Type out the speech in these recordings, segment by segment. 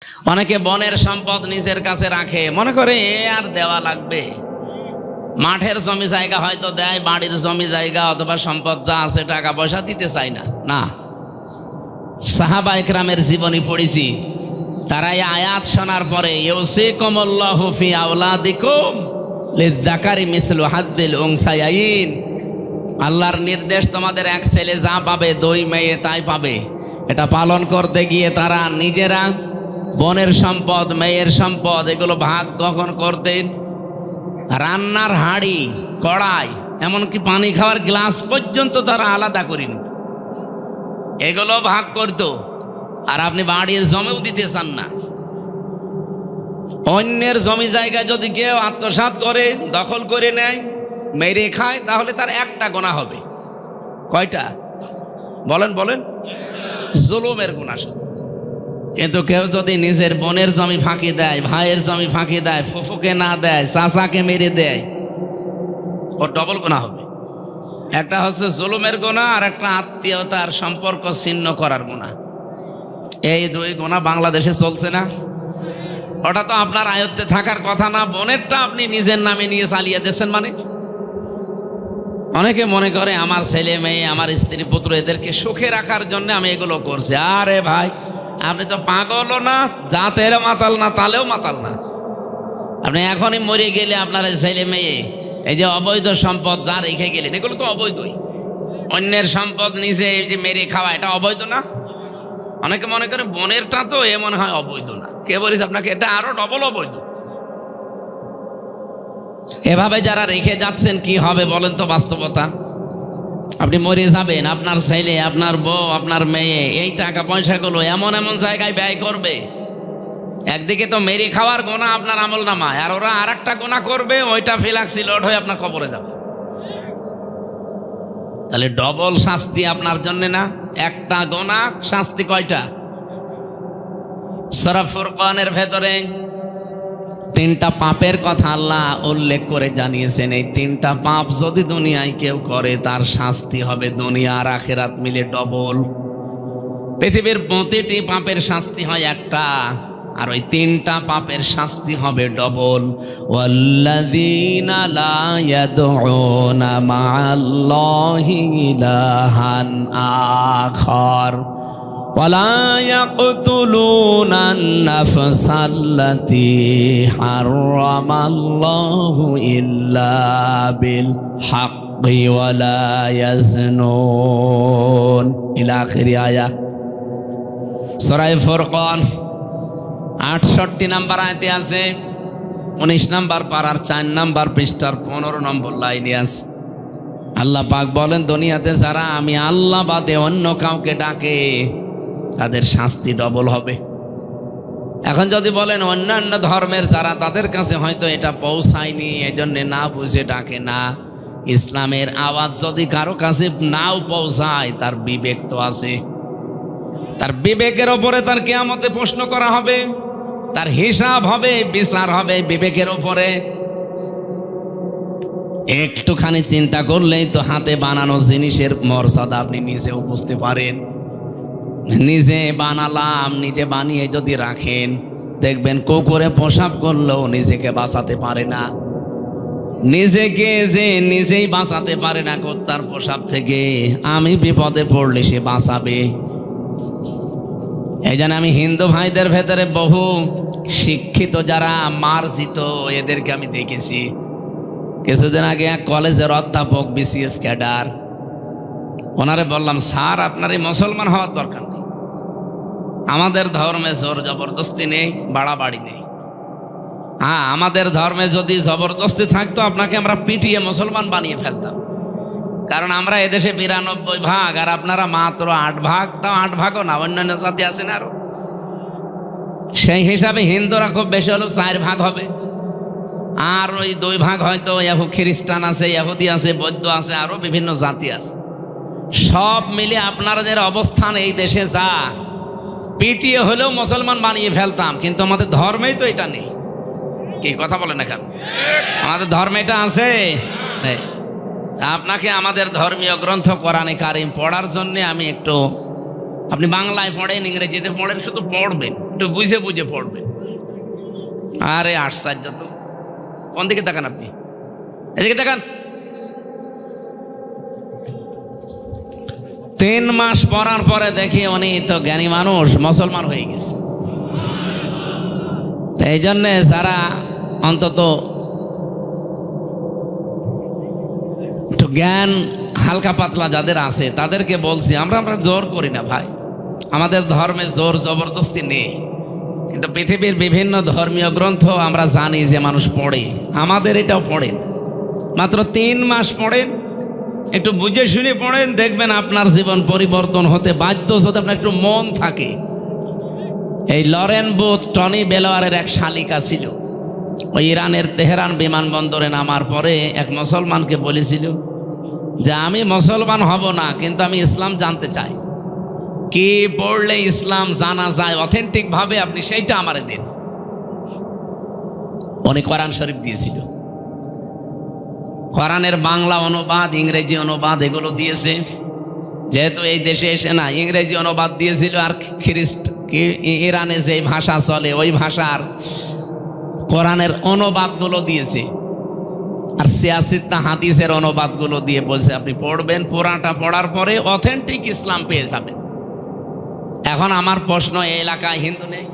অনেকে বনের সম্পদ নিজের কাছে রাখে, মনে করে এ আর দেওয়া লাগবে। মাঠের জমি জায়গা হয়তো দেয়, বাড়ির জমি জায়গা অথবা সম্পদ যা আছে টাকা পয়সা দিতে চায় না। না, সাহাবা ইকরামের জীবনী পড়েছি, তারা এই আয়াত শোনার পরে ইউসিকুমুল্লাহু ফি আওলাদিকুম লিযযাকারি মিসলু হাজ্জিল উনসায়াইন, আল্লাহর নির্দেশ, তোমাদের এক ছেলে যা পাবে দুই মেয়ে তাই পাবে। এটা পালন করতে গিয়ে তারা নিজেরা বনের সম্পদ, মেয়ের সম্পদ এগুলো ভাগ কখন করতেন? রান্নার হাঁড়ি, কড়াই, এমনকি পানি খাওয়ার গ্লাস পর্যন্ত তারা আলাদা করেনি, এগুলো ভাগ করত। আর আপনি বাড়ির জমিও দিতে চান না। অন্যের জমি জায়গায় যদি কেউ আত্মসাৎ করে, দখল করে নেয়, মেরে খায়, তাহলে তার একটা গুনাহ হবে। কয়টা? বলেন বলেন। জুলুমের গুনাহ শুধু। কিন্তু কেউ যদি নিজের বোনের জমি ফাঁকি দেয়, ভাইয়ের জমি ফাঁকি দেয়, ফুফুকে না দেয়, চাচাকে মেরে দেয়, ওর ডবল গুনাহ হবে। একটা হচ্ছে জুলুমের গুনাহ, আর একটা আত্মীয়তার সম্পর্ক ছিন্ন করার গুনাহ। এই দুই গুনাহ বাংলাদেশে চলছে না। ওটা তো আপনার আয়ত্তে থাকার কথা না, বোনেরটা আপনি নিজের নামে নিয়ে চালিয়ে দিচ্ছেন। মানে অনেকে মনে করে আমার ছেলে মেয়ে, আমার স্ত্রী পুত্র, এদেরকে সুখে রাখার জন্য আমি এগুলো করছি। আরে ভাই, আপনি তো পাগলও না, জাতেরও মাতাল না, তালেও মাতাল না। আপনি এখনই মরে গেলে আপনার ছেলে মেয়ে এই যে অবৈধ সম্পদ যা রেখে গেলেন, এগুলো তো অবৈধই। অন্যের সম্পদ নিজে এই যে মেরে খাওয়া, এটা অবৈধ না? অনেকে মনে করে বোনেরটা তো এ মনে হয় অবৈধ না। কে বলিস আপনাকে? এটা আরো ডবল অবৈধ। এভাবে যারা রেখে যাচ্ছেন কি হবে বলেন তো? বাস্তবতা, আপনি মরে যাবেন, আপনার ছেলে, আপনার বউ, আপনার মেয়ে এই টাকা পয়সাগুলো এমন এমন জায়গায় ব্যয় করবে। একদিকে তো মেরে খাওয়ার গোনা আপনার আমল নামায়, আর ওরা আর একটা গোনা করবে, ওইটা ফিলাক্সি লোড হয়ে আপনার কবরে যাবে। তাহলে ডবল শাস্তি আপনার জন্য না? একটা গোনা, শাস্তি কয়টা? সূরা ফুরকানের ভেতরে তিনটা পাপের কথা আল্লাহ উল্লেখ করে জানিয়েছেন। এই তিনটা পাপ যদি দুনিয়ায় কেউ করে, তার শাস্তি হবে দুনিয়া আর আখিরাত মিলে ডবল। পৃথিবীর প্রতিটি পাপের শাস্তি হয় একটা, আর ওই তিনটা পাপের শাস্তি হবে ডবল। ওয়াল্লাযীনা লা ইয়াদউনা মা'আল্লাহি ইলাহান আখার ওয়ালা ইয়াকতুলুনান নাফসাল্লাতী হারামাল্লাহু ইল্লা বিল হাক্কি ওয়ালা ইয়াজনুন ইলা আখির আয়াত। সূরা ফুরকান 68 নম্বর আয়াতে আছে, 19 নম্বর পারার 4 নম্বর পৃষ্ঠার 15 নম্বর লাইনে আছে। আল্লাহ পাক বলেন, দুনিয়াতে যারা আমি আল্লাহ বাদে অন্য কাউকে ডাকে, তাদের শাস্তি ডবল হবে। এখন যদি বলেন অন্যান্য ধর্মের যারা, তাদের কাছে হয়তো এটা পৌঁছায়নি, এজন্য না বুঝে ডাকে না। ইসলামের আওয়াজ যদি কারো কাছে নাও পৌঁছায়, তার বিবেক তো আছে। তার বিবেকের ওপরে তার কিয়ামতে প্রশ্ন করা হবে, তার হিসাব হবে, বিচার হবে বিবেকের ওপরে। একটুখানি চিন্তা করলেই তো হাতে বানানো জিনিসের মর্যাদা আপনি নিজেও বুঝতে পারেন। নিজে বানালাম, নিজে বানিয়ে যদি রাখেন, দেখবেন কুকুরে প্রসাব করলেও নিজেকে বাঁচাতে পারে না। নিজেকে যে নিজেই বাঁচাতে পারে না কুত্তার প্রসাব থেকে, আমি বিপদে পড়লে সে বাঁচাবে। এই জন্য আমি হিন্দু ভাইদের ভেতরে বহু শিক্ষিত যারা মার্জিত, এদেরকে আমি দেখেছি। কিছুদিন আগে এক কলেজের অধ্যাপক, বিসিএস ক্যাডার, ওনারে বললাম, স্যার আপনার এই মুসলমান হওয়ার দরকার নেই, আমাদের ধর্মে জোর জবরদস্তি নেই, বাড়াবাড়ি নেই। হ্যাঁ, আমাদের ধর্মে যদি জবরদস্তি থাকতো, আপনাকে আমরা পিটিয়ে মুসলমান বানিয়ে ফেলতাম। কারণ আমরা এদেশে 92 ভাগ, আর আপনারা মাত্র 8 ভাগ। তাও 8 ভাগও না, অন্যান্য জাতি আছেন আরো। সেই হিসাবে হিন্দুরা খুব বেশি হলেও 4 ভাগ হবে, আর ওই 2 ভাগ হয়তো খ্রিস্টান আছে, ইহুদি আছে, বৌদ্ধ আছে, আরো বিভিন্ন জাতি আছে। সব মিলে আপনাদের অবস্থান এই দেশে যা, পিটিয়ে হলেও মুসলমান বানিয়ে ফেলতাম। কিন্তু আমাদের ধর্মেই তো এটা নেই। কি কথা বলেন এখন? আমাদের ধর্মে এটা আছে? আপনাকে আমাদের ধর্মীয় গ্রন্থ কোরআনে কারিম পড়ার জন্য আমি একটু আপনি বাংলায় পড়েন, ইংরেজিতে পড়েন, শুধু পড়বেন, একটু বুঝে বুঝে পড়বেন। আরে আশ্চর্য তো! কোন দিকে তাকান আপনি? এদিকে তাকান। 3 মাস পড়ার পরে দেখি উনি তো জ্ঞানী মানুষ, মুসলমান হয়ে গেছে। এই জন্যে যারা অন্তত একটু জ্ঞান হালকা পাতলা যাদের আছে তাদেরকে বলছি, আমরা জোর করি না ভাই, আমাদের ধর্মে জোর জবরদস্তি নেই। কিন্তু পৃথিবীর বিভিন্ন ধর্মীয় গ্রন্থ আমরা জানি যে মানুষ পড়ে, আমাদের এটাও পড়েন। মাত্র 3 মাস পড়েন, একটু বুঝে শুনে পড়েন, দেখবেন আপনার জীবন পরিবর্তন হতে বাধ্য, যদি আপনার একটু মন থাকে। এই লরেন বুথ টনি বেলোয়ারের এক শালিকা ছিল। ওই ইরানের তেহরান বিমানবন্দরে নামার পরে এক মুসলমানকে বলেছিল যে আমি মুসলমান হব না, কিন্তু আমি ইসলাম জানতে চাই। কি পড়লে ইসলাম জানা যায় অথেন্টিক ভাবে, আপনি সেইটা আমারে দিন। উনি কোরআন শরীফ দিয়েছিল। কোরআনের বাংলা অনুবাদ, ইংরেজি অনুবাদ এগুলো দিয়েছে। যেহেতু এই দেশে এসে না, ইংরেজি অনুবাদ দিয়েছিল, আর ইরানে যে ভাষা চলে ওই ভাষার কোরআনের অনুবাদগুলো দিয়েছে, আর সিয়াসিত্তা হাদিসের অনুবাদগুলো দিয়ে বলছে আপনি পড়বেন, পুরাটা পড়ার পরে অথেন্টিক ইসলাম পেয়ে যাবেন। এখন আমার প্রশ্ন, এই এলাকায় হিন্দু নেই?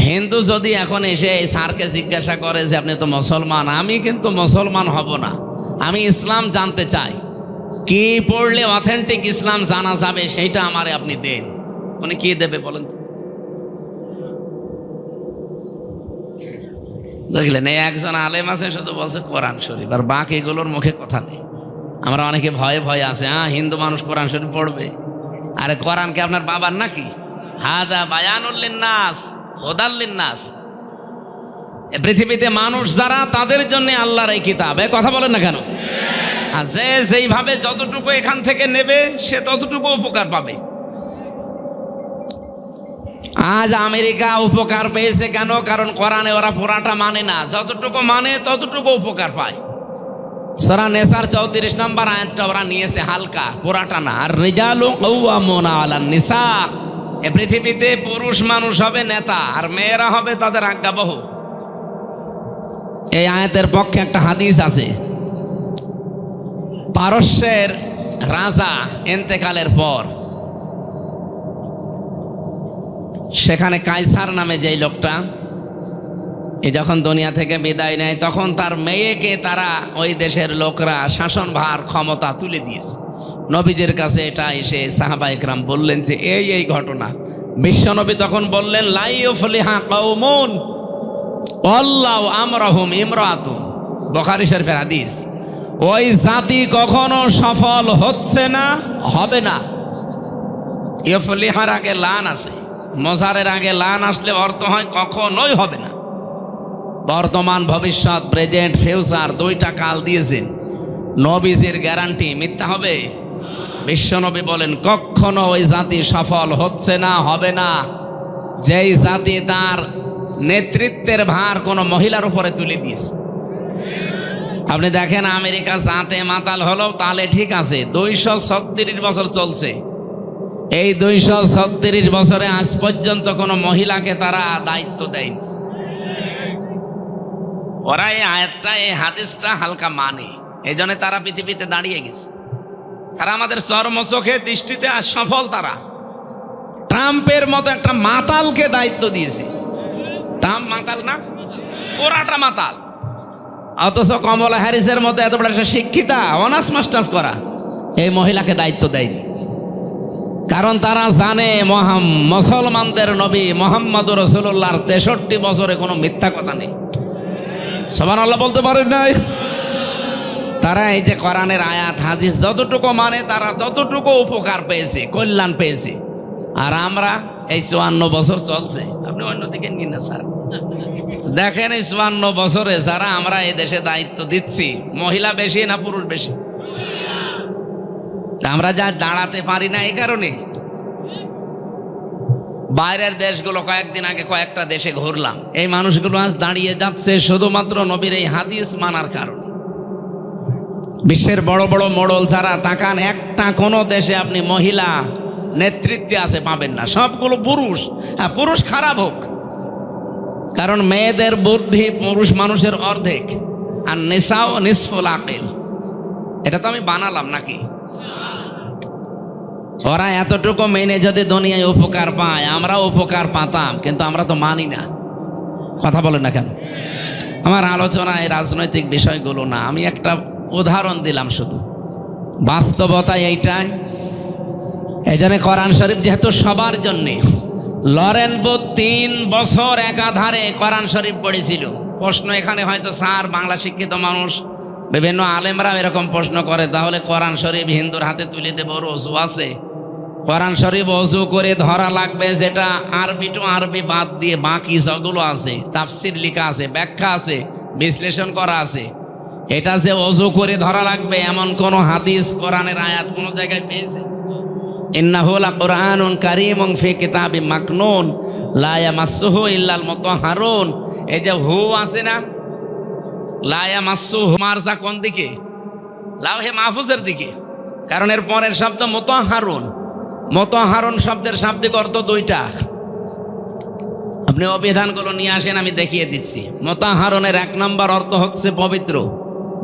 হিন্দু যদি এখন এসে এই স্যারকে জিজ্ঞাসা করে যে আপনি তো মুসলমান, আমি কিন্তু মুসলমান হব না, আমি ইসলাম জানতে চাই, কি পড়লে অথেন্টিক ইসলাম জানা যাবে সেইটা আমারে আপনি দেন, উনি কি দেবে বলেন তো? দেখলেন, এই একজন আলেম আছে শুধু বলছে কোরআন শরীফ, আর বাকিগুলোর মুখে কথা নেই। আমরা অনেকে ভয়ে ভয়ে আছে, হ্যাঁ হিন্দু মানুষ কোরআন শরীফ পড়বে। আরে কোরআন কি আপনার বাবার নাকি? হাদা বায়ানুল লিন্নাস হুদাল লিন্নাস। এই পৃথিবীতে মানুষ যারা, তাদের জন্য আল্লাহর এই কিতাব। এই কথা বলেন না কেন? আর যে যেইভাবে যতটুকু এখান থেকে নেবে সে ততটুকু উপকার পাবে। আজ আমেরিকা উপকার পেয়েছে কেন? কারণ কোরআনে ওরা পুরাটা মানে না, যতটুকু মানে ততটুকু উপকার পায়। সূরা নেসার 34 নম্বর আয়াতটা ওরা নিয়েছে হালকা, পুরাটা না। আর রিজালু কাওয়ামুনা আলান নিসা, এই পৃথিবীতে পুরুষ মানুষ হবে নেতা, আর মেয়েরা হবে তাদের আজ্ঞাবহ। এই আয়াতের পক্ষে একটা হাদিস আছে। পারস্যের রাজা ইন্তেকালের পর সেখানে কাইসার নামে যেই লোকটা, এই যখন দুনিয়া থেকে বিদায় নেয়, তখন তার মেয়েকে তারা ওই দেশের লোকরা শাসনভার ক্ষমতা তুলে দিয়েছে। নবীজির কাছে এটা এসে সাহাবা ইকরাম বললেন যে এই ঘটনা। বিশ্বনবী তখন বললেন, লা ইউফলিহা কওমুন আল্লাহু আমরাহুম ইমরাতুন, বুখারী শরীফের হাদিস। ওই জাতি কখনো সফল হচ্ছে না, হবে না। ইউফলিহার আগে লান আছে, মজারের আগে লান আসলে অর্থ হয় কখনোই হবে না। বর্তমান, ভবিষ্যৎ, প্রেজেন্ট, ফিউচার দুইটা কাল দিয়েছেন। নবীজির গ্যারান্টি মিথ্যা হবে? বিশ্বনবী বলেন কখনো ওই জাতি সফল হচ্ছে না, হবে না, যেই জাতি তার নেতৃত্বের ভার কোনো মহিলার উপরে তুলে দিয়েছে। আপনি দেখেন আমেরিকা জাতে মাতাল হলো, তাহলে ঠিক আছে, 236 বছর চলছে। এই 236 বছরে আজ পর্যন্ত কোনো মহিলাকে তারা দায়িত্ব দেয়নি। ওরা এই আয়াতটা, এই হাদিসটা হালকা মানে, এই জন্য তারা পৃথিবীতে দাঁড়িয়ে গেছে। তারা আমাদের চর্মচোখে দৃষ্টিতে আজ সফল। তারা ট্রাম্পের মতো একটা মাতালকে দায়িত্ব দিয়েছে। ট্রাম্প মাতাল না, ওরাটা মাতাল। অথচ কমলা হ্যারিসের মতো এত বড় একটা শিক্ষিতা, অনার্স মাস্টার্স করা, এই মহিলাকে দায়িত্ব দেয়নি। কারণ তারা জানে মুসলমানদের নবী মুহাম্মদুর রাসূলুল্লাহর 63 বছরে কোনো মিথ্যা কথা নেই। সুবহানাল্লাহ বলতে পারেন নাই? তারা এই যে কোরআনের আয়াত হাদিস যতটুকু মানে, তারা ততটুকু উপকার পেয়েছে, কল্যাণ পেয়েছে। আর আমরা এই 54 বছর চলছে, আপনি অন্যদিকে নিন না স্যার। দেখেন এই 54 বছরে যারা আমরা এই দেশে দায়িত্ব দিচ্ছি, মহিলা বেশি না পুরুষ বেশি? আমরা যা দাঁড়াতে পারি না এই কারণে। বাইরের দেশগুলো, কয়েকদিন আগে কয়েকটা দেশে ঘুরলাম, এই মানুষগুলো আজ দাঁড়িয়ে যাচ্ছে শুধুমাত্র নবীর এই হাদিস মানার কারণে। বিশ্বের বড় বড় মোড়ল যারা, তাকান, একটা কোনো দেশে আপনি মহিলা নেতৃত্বে আছে পাবেন না, সবগুলো পুরুষ। হ্যাঁ, পুরুষ খারাপ হোক, কারণ মেয়েদের বুদ্ধি পুরুষ মানুষের অর্ধেক, আর নিসাও নিসফুল আকিল। এটা তো আমি বানালাম নাকি? ওরা এতটুকু মেনে যদি দুনিয়ায় উপকার পায়, আমরা উপকার পাতাম, কিন্তু আমরা তো মানি না। কথা বলেন না কেন? আমার আলোচনায় রাজনৈতিক বিষয়গুলো না, আমি একটা উদাহরণ দিলাম শুধু, বাস্তবতা এইটাই। এই জন্য কোরআন শরীফ যেহেতু সবার জন্যে, লরেন বুথ 3 বছর একাধারে কোরআন শরীফ পড়েছিল। প্রশ্ন এখানে হয়তো স্যার, বাংলা শিক্ষিত মানুষ, বিভিন্ন আলেমরা এরকম প্রশ্ন করে, তাহলে কোরআন শরীফ হিন্দুর হাতে তুলে দেব, অজু আছে? কোরআন শরীফ অজু করে ধরা লাগবে, যেটা আরবি টু আরবি বাদ দিয়ে বাকি যেগুলো আছে, তাফসির লেখা আছে, ব্যাখ্যা আছে, বিশ্লেষণ করা আছে, এটা যে অজু করে ধরা লাগবে এমন কোন হাদিস, কোরআনের আয়াত কোন জায়গায় পেয়েছে? ইন্নাহু লাকুরআনুন কারীমুন ফি কিতাবিম মাকনুন লা ইয়ামাসসুহু ইল্লাল মুতাহহারুন। এই যে হু আছে না, লা ইয়ামাসসুহু, মারজা কোন দিকে? লাওহে মাহফুজের দিকে, কারণ এর পরের শব্দ মুতাহহারুন। মুতাহহারুন শব্দের শাব্দিক অর্থ 2টা। আপনি অভিধানগুলো নিয়ে আসেন, আমি দেখিয়ে দিচ্ছি। মুতাহহারুনের 1 নম্বর অর্থ হচ্ছে পবিত্র,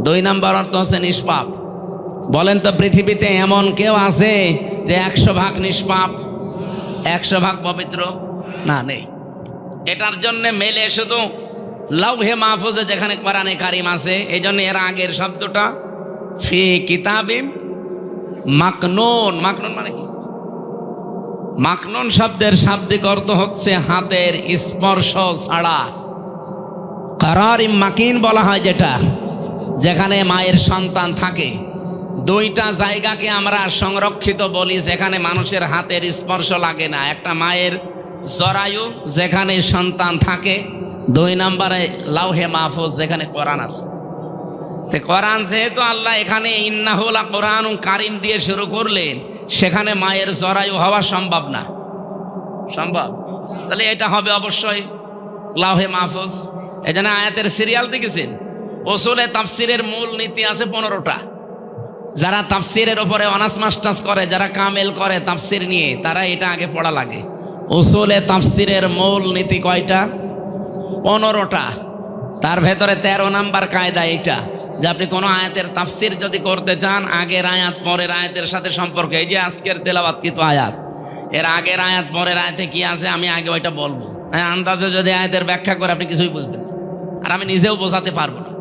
2 নম্বর অর্থ হচ্ছে নিষ্পাপ। বলেন তো, পৃথিবীতে এমন কেউ আছে যে 100% নিষ্পাপ, 100% পবিত্র? না, নেই। এটার জন্য মেলে শুধু লাউহে মাহফুজে যেখানে কোরআনে কারিম আছে, এই জন্য এর আগের শব্দটা ফি কিতাবিম মাকনুন। মাকনুন মানে কি? মাকনুন শব্দের শাব্দিক অর্থ হচ্ছে হাতের স্পর্শ ছাড়া। কারারিম মাকিন বলা হয় যেটা, যেখানে মায়ের সন্তান থাকে। 2টা জায়গাকে আমরা সংরক্ষিত বলি, যেখানে মানুষের হাতের স্পর্শ লাগে না। একটা মায়ের জরায়ু, যেখানে সন্তান থাকে। 2 নম্বরে লাউহে মাহফুজ, যেখানে কোরআন আছে। তো কোরআন যেহেতু আল্লাহ এখানে ইন্নাহু লাকুরআনুন কারীম দিয়ে শুরু করলেন, সেখানে মায়ের জরায়ু হওয়া সম্ভব না? সম্ভব। তাহলে এটা হবে অবশ্যই লাউহে মাহফুজ। এই জন্য আয়াতের সিরিয়াল দেখেছেন, উসুলে তাফসিরের মূল নীতি আছে 15টা। যারা তাফসিরের উপরে অনার্স মাস্টার্স করে, যারা কামেল করে তাফসির নিয়ে, তারা এটা আগে পড়া লাগে। উসুলে তাফসিরের মূল নীতি কয়টা? 15টা। তার ভেতরে 13 নাম্বার কায়দা এইটা, যে আপনি কোনো আয়াতের তাফসির যদি করতে চান, আগের আয়াত পরের আয়াতের সাথে সম্পর্ক। এই যে আজকের তেলাওয়াতকৃত আয়াত, এর আগের আয়াত পরের আয়াতে কি আছে আমি আগে ওইটা বলবো। হ্যাঁ, আন্দাজে যদি আয়াতের ব্যাখ্যা করে আপনি কিছুই বুঝবেন না, আর আমি নিজেও বোঝাতে পারবো না।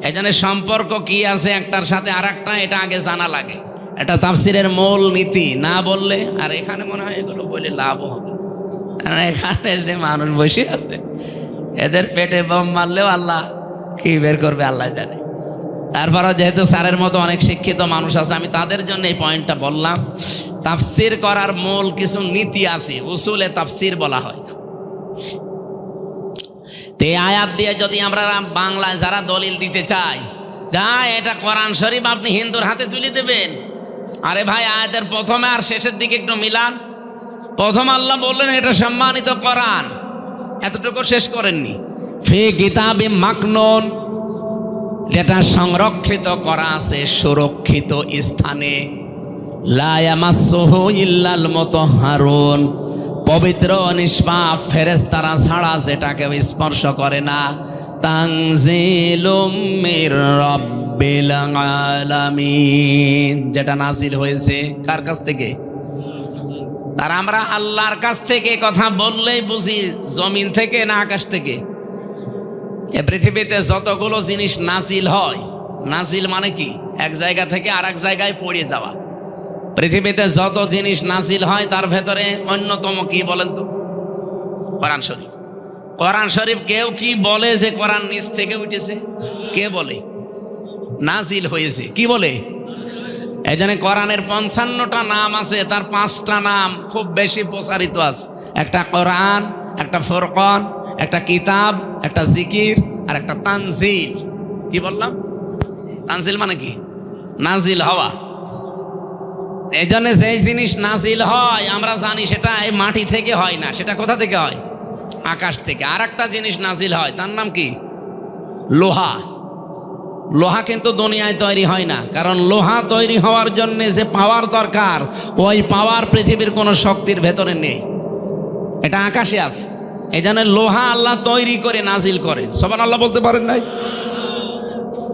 এই জন্য সম্পর্ক কি আছে একটার সাথে আর একটা, এটা আগে জানা লাগে। এটা তাফসিরের মূল নীতি। না বললে, আর এখানে মনে হয় এগুলো বলে লাভও হবে না। এখানে যে মানুষ বসে আছে, এদের পেটে বম মারলেও আল্লাহ কি বের করবে আল্লাহ জানে। তারপরও যেহেতু স্যারের মতো অনেক শিক্ষিত মানুষ আছে, আমি তাদের জন্য এই পয়েন্টটা বললাম। তাফসির করার মূল কিছু নীতি আছে, উসুলে তাফসির বলা হয়। তে আয়াত দিয়ে যদি আমরা বাংলায় যারা দলিল দিতে চাই, যা এটা কোরআন শরীফ আপনি হিন্দুর হাতে তুলে দেবেন, আরে ভাই আয়াতের প্রথমে আর শেষের দিকে একটু মিলান। প্রথম আল্লাহ বললেন এটা সম্মানিত কোরআন, এতটুকু শেষ করেননি। ফি কিতাবিম মাকনুন, যেটা সংরক্ষিত করা আছে সুরক্ষিত স্থানে। লা ইয়ামাসসুহু ইল্লাল মুতাহহারুন, পবিত্র নিষ্পাপ ফেরেশতারা ছাড়া যেটাকে স্পর্শ করে না। তানজিলুম মির রাব্বিল আলামিন, যেটা নাজিল হয়েছে কার কাছ থেকে? আর আমরা আল্লাহর কাছ থেকে কথা বললেই বুঝি জমিন থেকে না আকাশ থেকে? এ পৃথিবীতে যতগুলো জিনিস নাজিল হয়, নাজিল মানে কি? এক জায়গা থেকে আর এক জায়গায় পড়ে যাওয়া। পৃথিবীতে যত জিনিস নাজিল হয় তার ভেতরে অন্যতম কি বলেন তো? কোরআন শরীফ। কোরআন শরীফ কেউ কি বলে যে কোরআন নিচ থেকে উঠেছে? কে বলে? নাজিল হয়েছে। কি বলে? এই জন্য কোরআনের 55টা নাম আছে, তার 5টা নাম খুব বেশি প্রচারিত আছে। একটা কোরআন, একটা ফুরকান, একটা কিতাব, একটা জিকির, আর একটা তানজিল। কি বললাম? তানজিল মানে কি? নাজিল হওয়া। এই জন্য যেই জিনিস নাজিল হয় আমরা জানি সেটা এই মাটি থেকে হয় না, সেটা কোথা থেকে হয়? আকাশ থেকে। আর একটা জিনিস নাজিল হয়, তার নাম কি? লোহা। লোহা কিন্তু দুনিয়ায় তৈরি হয় না, কারণ লোহা তৈরি হওয়ার জন্য যে পাওয়ার দরকার, ওই পাওয়ার পৃথিবীর কোনো শক্তির ভেতরে নেই, এটা আকাশে আছে। এই জন্য লোহা আল্লাহ তৈরি করে নাজিল করে, সুবহানাল্লাহ বলতে পারেন নাই?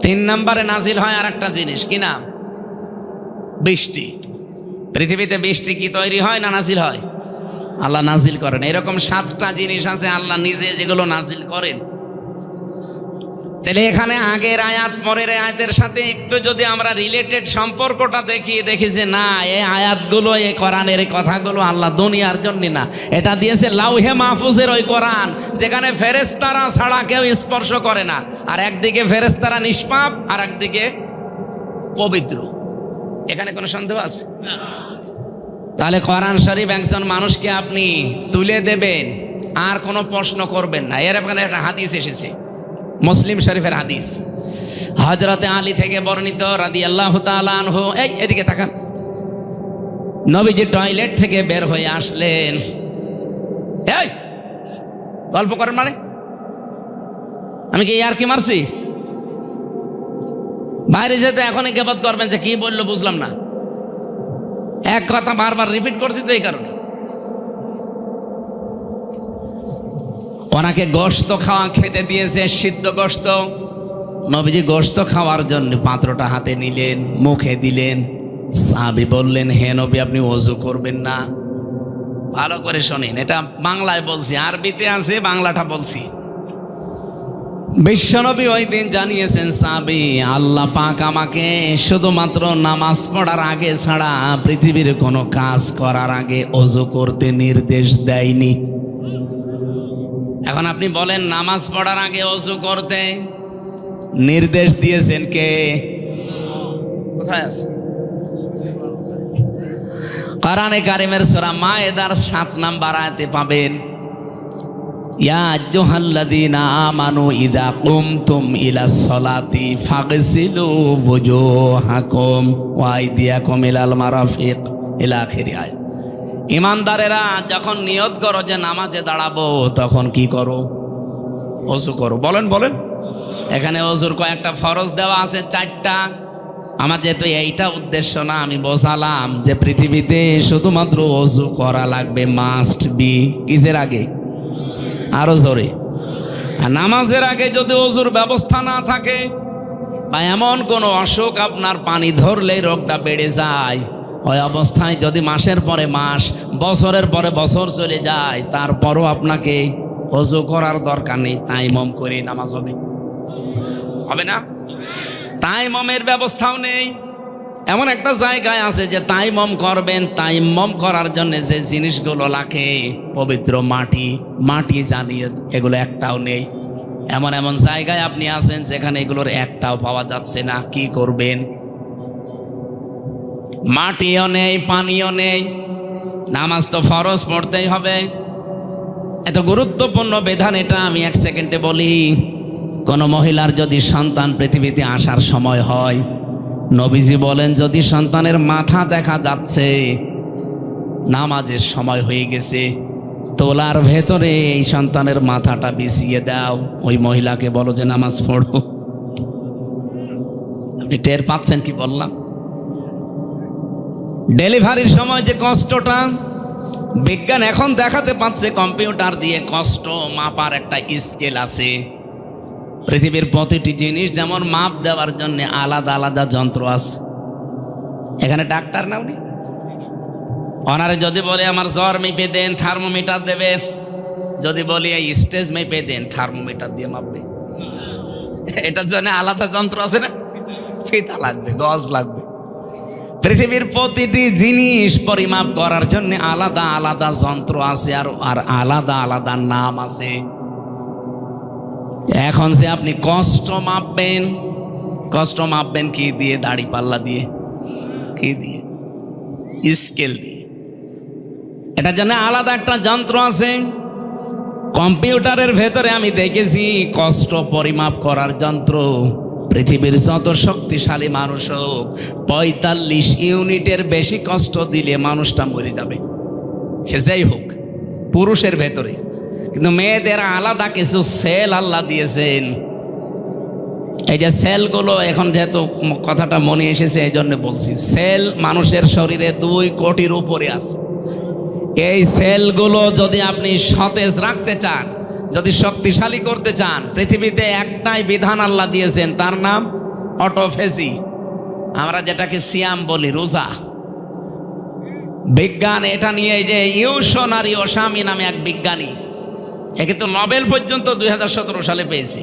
3 নম্বরে নাজিল হয় আর একটা জিনিস, কি নাম? বৃষ্টি। পৃথিবীতে বৃষ্টি কি তৈরি হয় না নাজিল হয়? আল্লাহ নাজিল করেন। এরকম 7টা জিনিস আছে আল্লাহ নিজে যেগুলো নাজিল করেন। তাহলে এখানে আগের আয়াত পরের আয়াতের সাথে একটু যদি আমরা রিলেটেড সম্পর্কটা দেখি যে না, এই আয়াতগুলো, এই কোরআনের এই কথাগুলো আল্লাহ দুনিয়ার জন্য না, এটা দিয়েছে লাউহে মাহফুজের ওই কোরআন, যেখানে ফেরেশতারা ছাড়া কেউ স্পর্শ করে না। আর একদিকে ফেরেশতারা নিষ্পাপ, আর একদিকে পবিত্র। এখানে কোনো সন্দেহ আছে? তাহলে কোরআন শরীফ একজন মানুষকে আপনি তুলে দেবেন, আর কোনো প্রশ্ন করবেন না। এর এখানে একটা হাদিস এসেছে, মুসলিম শরীফের হাদিস, হযরতে আলী থেকে বর্ণিত রাদিয়াল্লাহু তাআলা আনহু। এদিকে তাকান। নবীজি টয়লেট থেকে বের হয়ে আসলেন। এই গল্প করেন মানে? আমি কি আর কি মারছি? বাইরে যেতে এখনই গিবত করবেন যে কি বললো বুঝলাম না, এক কথা বারবার রিপিট করছি তো এই কারণে। ওনাকে গোশত খেতে দিয়েছে, সিদ্ধ গোশত। নবীজি গোশত খাওয়ার জন্য পাত্রটা হাতে নিলেন, মুখে দিলেন। সাহাবী বললেন, হে নবী, আপনি ওযু করবেন না? ভালো করে শোনেন, এটা বাংলায় বলছি, আরবিতে আছে, বাংলাটা বলছি। বিশ্বনবী ওই দিন জানিয়েছেন, সাহাবী, আল্লাহ পাক আমাকে শুধুমাত্র নামাজ পড়ার আগে ছাড়া পৃথিবীর কোনো কাজ করার আগে ওযু করতে নির্দেশ দেয়নি। এখন আপনি বলেন, নামাজ পড়ার আগে ওযু করতে নির্দেশ দিয়েছেন কে? কোথায় আছে? কোরআনে কারিমের সূরা মায়েদার 7 নম্বর আয়াতে পাবেন, ইয়া আইয়ুহাল্লাযীনা আমানু ইযা কুমতুম ইলাস সালাতি ফাগসিলু ওয়ুজুহাকুম ওয়া আইদিয়াকুম ইলাল মারাফিক ইলা আখির আয়াত। ইমানদারেরা যখন নিয়ত করো যে নামাজে দাঁড়াবো, তখন কি করো? ওযু করো। বলেন বলেন। এখানে ওযুর কয়েকটা ফরজ দেওয়া আছে, 4টা। আমার যেহেতু এইটা উদ্দেশ্য না, আমি বোঝালাম যে পৃথিবীতে শুধুমাত্র ওযু করা লাগবে, মাস্ট বি। কিসের আগে? আরো জোরে। আর নামাজের আগে যদি ওযুর ব্যবস্থা না থাকে, বা এমন কোনো অসুখ আপনার পানি ধরলেই রোগটা বেড়ে যায়, ওই অবস্থায় যদি মাসের পরে মাস, বছরের পরে বছর চলে যায়, তারপরও আপনাকে ওযু করার দরকার নেই, তাইমম করে নামাজ হবে। হবে না? তাইমমের ব্যবস্থাও নেই। এমন একটা জায়গায় আছে যে তাইমম করবেন, তাইমম করার জন্য যে জিনিসগুলো লাগে, পবিত্র মাটি জানিয়ে, এগুলো একটাও নেই। এমন এমন জায়গায় আপনি আছেন যেখানে এগুলোর একটাও পাওয়া যাচ্ছে না। কি করবেন? মাটিও নেই, পানিও নেই, নামাজ তো ফরজ পড়তেই হবে। এত গুরুত্বপূর্ণ বিধান এটা আমি 1 সেকেন্ডে বলি। কোন মহিলার যদি সন্তান পৃথিবীতে আসার সময় হয়, নবীজি বলেন, যদি সন্তানের মাথা দেখা যাচ্ছে, নামাজের সময় হয়ে গেছে, তোলার ভেতরে এই সন্তানের মাথাটা বিছিয়ে দাও, ওই মহিলাকে বলো যে নামাজ পড়ো। আপনি টের পাচ্ছেন কি বললাম? ডেলিভারির সময় যে কষ্টটা, বিজ্ঞান এখন দেখাতে পাচ্ছে কম্পিউটার দিয়ে কষ্ট মাপার একটা স্কেল আছে। পৃথিবীর প্রতিটি জিনিস যেমন মাপ দেওয়ার জন্য আলাদা আলাদা যন্ত্র আছে। এখানে ডাক্তার না উনি, ওনারে যদি বলে আমার জ্বর মেপে দেন, থার্মোমিটার দেবে। যদি বলি এই স্টেজ মেপে দেন, থার্মোমিটার দিয়ে মাপবে। এটার জন্য আলাদা যন্ত্র আছে না, ফিতা লাগবে, গজ লাগবে। পৃথিবীর প্রতিটি জিনিস পরিমাপ করার জন্য আলাদা আলাদা যন্ত্র আছে, আর আলাদা আলাদা নাম আছে। এখন যে আপনি কষ্ট মাপবেন কি দিয়ে? দাড়ি পাল্লা দিয়ে। কি দিয়ে? স্কেল দিয়ে। এটার জন্য আলাদা একটা যন্ত্র আছে। কম্পিউটারের ভেতরে আমি দেখেছি কষ্ট পরিমাপ করার যন্ত্র। পৃথিবীর যত শক্তিশালী মানুষ হোক, 45 ইউনিটের বেশি কষ্ট দিলে মানুষটা মরে যাবে, সে যাই হোক, পুরুষের ভেতরে। কিন্তু মেয়েদের আলাদা কিছু সেল আল্লাহ দিয়েছেন, এই যে সেলগুলো, এখন যেহেতু কথাটা মনে এসেছে এই জন্য বলছি, সেল মানুষের শরীরে 2 কোটির উপরে আছে। এই সেলগুলো যদি আপনি সতেজ রাখতে চান, যদি শক্তিশালী করতে চান, পৃথিবীতে একটাই বিধান আল্লাহ দিয়েছেন, তার নাম অটোফেজি, আমরা যেটাকে সিয়াম বলি, রোজা। বিজ্ঞান এটা নিয়ে, এই যে ইউশনারি ওসামি নামে এক বিজ্ঞানী, এ কিন্তু নোবেল পর্যন্ত 2017 সালে পেয়েছে।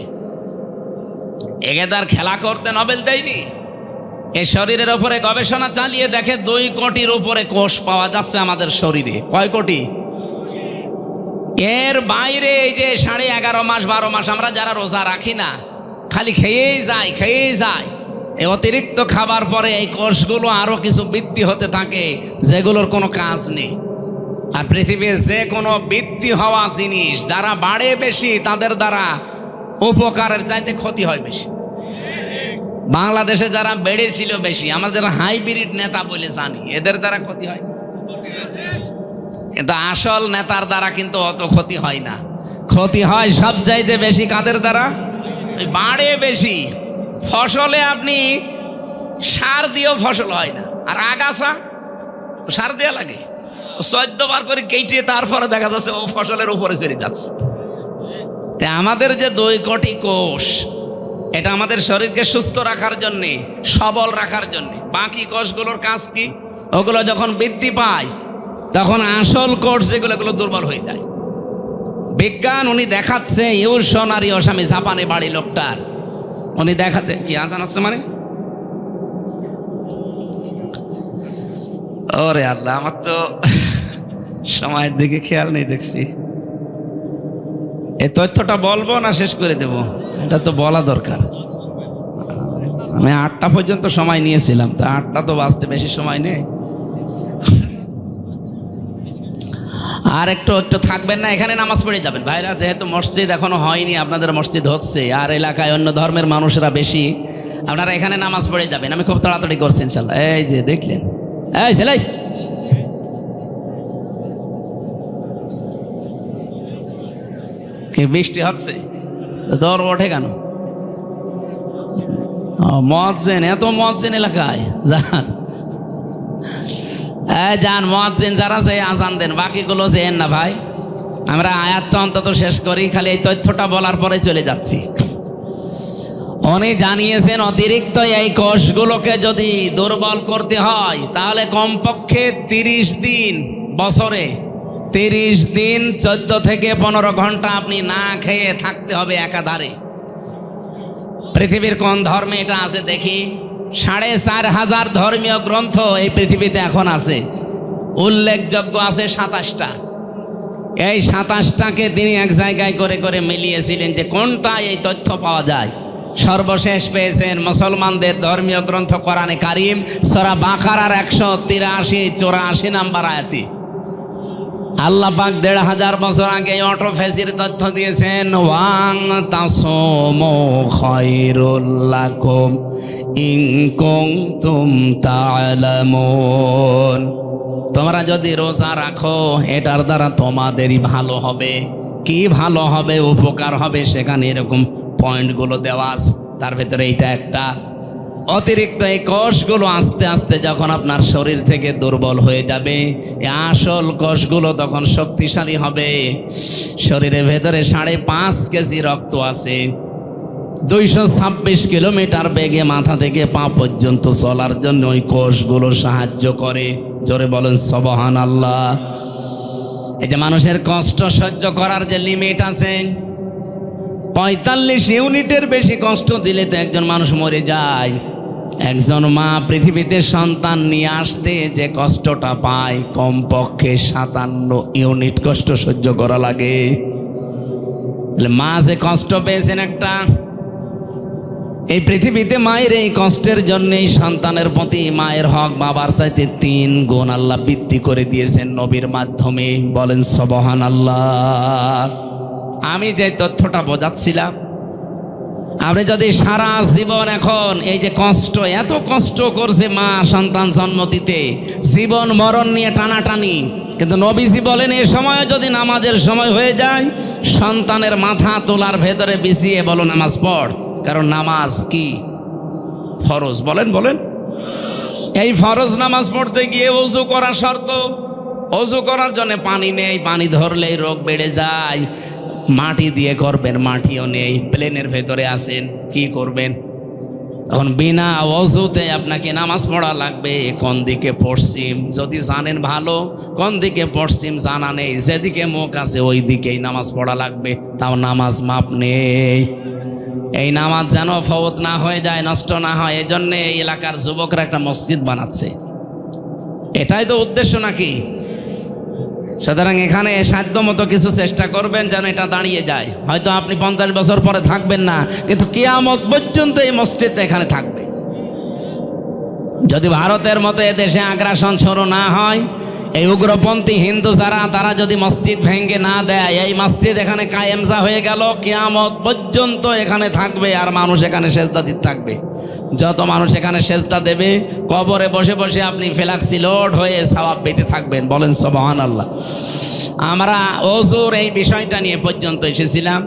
একে তার খেলা করতে নোবেল দেয়নি। এই শরীরের উপরে গবেষণা চালিয়ে দেখে 2 কোটির উপরে কোষ পাওয়া যাচ্ছে আমাদের শরীরে। কয় কোটি? এর বাইরে এই যে 11.5 মাস 12 মাস আমরা যারা রোজা রাখি না, খালি খেয়েই যায়, এই অতিরিক্ত খাবার পরে এই কোষগুলো আরো কিছু বৃদ্ধি হতে থাকে যেগুলোর কোনো কাজ নেই। আর পৃথিবীর যে কোনো বৃদ্ধি হওয়া জিনিস যারা বাড়ে বেশি, তাদের দ্বারা উপকারের চাইতে ক্ষতি হয় বেশি। বাংলাদেশে যারা বেড়েছিল বেশি, আমাদের হাইব্রিড নেতা বলে জানি, এদের দ্বারা ক্ষতি হয়, কিন্তু আসল নেতার দ্বারা কিন্তু অত ক্ষতি হয় না। ক্ষতি হয় সব চাইতে বেশি কাদের দ্বারা? বাড়ে বেশি। ফসলে আপনি সার দিয়েও ফসল হয় না, আর আগাছা সার দেওয়া লাগে, 14 বার করে কেটে তারপরে দেখা যাচ্ছে ও ফসলের উপরে চলে যাচ্ছে। তাই আমাদের যে 2 কোটি কোষ, এটা আমাদের শরীরকে সুস্থ রাখার জন্যে, সবল রাখার জন্যে। বাকি কোষগুলোর কাজ কি? ওগুলো যখন বৃদ্ধি পায় তখন আসল কোষ যেগুলো দুর্বল হয়ে যায়। বিজ্ঞান উনি দেখাচ্ছে, ইউশনারি ওসামি, জাপানে বাড়ি লোকটার, উনি দেখাতে কি আজান আছে মানে, ওরে আল্লাহ, আমার তো সময়ের দিকে খেয়াল নেই দেখছি। এই তথ্যটা বলবো না শেষ করে দেব? এটা তো বলা দরকার। আমি 8টা পর্যন্ত সময় নিয়েছিলাম, তা 8টা তো বাঁচতে বেশি সময় নেই। আর একটু থাকবেন না, এখানে নামাজ পড়ে যাবেন ভাইরা, যেহেতু মসজিদ এখনো হয়নি, আপনাদের মসজিদ হচ্ছে, আর এলাকায় অন্য ধর্মের মানুষরা বেশি, আপনারা এখানে নামাজ পড়ে যাবেন। আমি খুব তাড়াতাড়ি করছি ইনশাল্লাহ। এই যে দেখলেন, এই ছেলে, কি বৃষ্টি হচ্ছে, দর ওঠে কেন? মুয়াজ্জিন, এত মুয়াজ্জিন এলাকায় যান মুয়াজ্জিন যারা যে আজান দেন, বাকিগুলো যেন না ভাই। আমরা আয়াতটা অন্তত শেষ করি, খালি এই তথ্যটা বলার পরে চলে যাচ্ছি। উনি জানিয়েছেন অতিরিক্ত এই কোষগুলোকে যদি দুর্বল করতে হয়, তাহলে কমপক্ষে 30 দিন, বছরে 30 দিন 14 থেকে 15 ঘন্টা আপনি না খেয়ে থাকতে হবে একাধারে। পৃথিবীর কোন ধর্মে এটা আছে দেখি? 4,500 ধর্মীয় গ্রন্থ এই পৃথিবীতে এখন আছে, উল্লেখযোগ্য আছে 27টা। এই 27টাকে তিনি এক জায়গায় করে করে মিলিয়েছিলেন যে কোনটা এই তথ্য পাওয়া যায়। সর্বশেষ পেয়েছেন মুসলমানদের ধর্মীয় গ্রন্থ কোরআনে কারিম, সূরা বাকারার 183-84 নাম্বার আয়াতে। আল্লাহ পাক 1500 বছর আগে অটোফেজির তথ্য দিয়েছেন, ওয়াং তাসমু খায়রুল লাকুম ইন কুনতুম তা'লামুন। তোমরা যদি রোজা রাখো, এটার দ্বারা তোমাদেরই ভালো হবে। কি ভালো হবে, উপকার হবে, সেখানে এরকম পয়েন্টগুলো দেওয়া আছে, তার ভেতরে এইটা একটা। অতিরিক্ত এই কোষগুলো আস্তে আস্তে যখন আপনার শরীর থেকে দুর্বল হয়ে যাবে, এই আসল কোষগুলো তখন শক্তিশালী হবে। শরীরের ভেতরে 5.5 কেজি রক্ত আছে, 226 কিলোমিটার বেগে মাথা থেকে পা পর্যন্ত চলার জন্য ওই কোষগুলো সাহায্য করে। জোরে বলেন সুবহানাল্লাহ। এই যে মানুষের কষ্ট সহ্য করার যে লিমিট আছে, 45 ইউনিটের বেশি কষ্ট দিলে তো একজন মানুষ মরে যায়। একজন মা পৃথিবীতে সন্তান নিয়ে আসতে যে কষ্টটা পায়, কমপক্ষে 57 ইউনিট কষ্ট সহ্য করা লাগে। মা যে কষ্ট পেয়েছেন একটা, এই পৃথিবীতে মায়ের এই কষ্টের জন্যই সন্তানের প্রতি মায়ের হক বাবার চাইতে 3 গুণ আল্লাহ বৃদ্ধি করে দিয়েছেন নবীর মাধ্যমে। বলেন সুবহানাল্লাহ। আমি যে তথ্যটা বোঝাচ্ছিলাম, আপনি যদি সারা জীবন এখন এই যে কষ্ট, এত কষ্ট করছে মা সন্তান জন্ম দিতে, জীবন মরণ নিয়ে টানাটানি, কিন্তু নবীজি বলেন এ সময় যদি নামাজের সময় হয়ে যায়, সন্তানের মাথা তোলার ভেতরে বিছিয়ে বলো নামাজ পড়, কারণ নামাজ কি ফরজ, বলেন বলেন। এই ফরজ নামাজ পড়তে গিয়ে ওযু করা শর্ত। ওযু করার জন্য পানি নেই, পানি ধরলেই রোগ বেড়ে যায়। মাটি দিয়ে করবেন, মাটিও নেই, প্লেনের ভেতরে আছেন, কি করবেন? তখন বিনা ওযুতে আপনাকে নামাজ পড়া লাগবে। কোন দিকে পশ্চিম যদি জানেন ভালো, কোন দিকে পশ্চিম জানা নেই, যেদিকে মুখ আছে ওই দিকেই নামাজ পড়া লাগবে। তাও নামাজ মাপ নেই। এই নামাজ যেন ফওত না হয়ে যায়, নষ্ট না হয়, এই জন্যে এই এলাকার যুবকরা একটা মসজিদ বানাচ্ছে। এটাই তো উদ্দেশ্য নাকি? সুতরাং এখানে সাধ্য মতো কিছু চেষ্টা করবেন যেন এটা দাঁড়িয়ে যায়। হয়তো আপনি 50 বছর পরে থাকবেন না, কিন্তু কিয়ামত পর্যন্ত এই মসজিদ এখানে থাকবে। যদি ভারতের মতো এদেশে আগ্রাসন শুরু না হয়, এই উগ্রপন্থী হিন্দু যারা, তারা যদি মসজিদ ভেঙে না দেয়, এই মসজিদ এখানে কায়েমজা হয়ে গেল, কিয়ামত পর্যন্ত এখানে থাকবে। আর মানুষ এখানে সেজদা দিতে থাকবে। যত মানুষ এখানে সেজদা দেবে, কবরে বসে বসে আপনি ফেলাক্সি লোড হয়ে সওয়াব পেতে থাকবেন। বলেন সুবহানাল্লাহ। আমরা ওযুর এই বিষয়টা নিয়ে পর্যন্ত এসেছিলাম।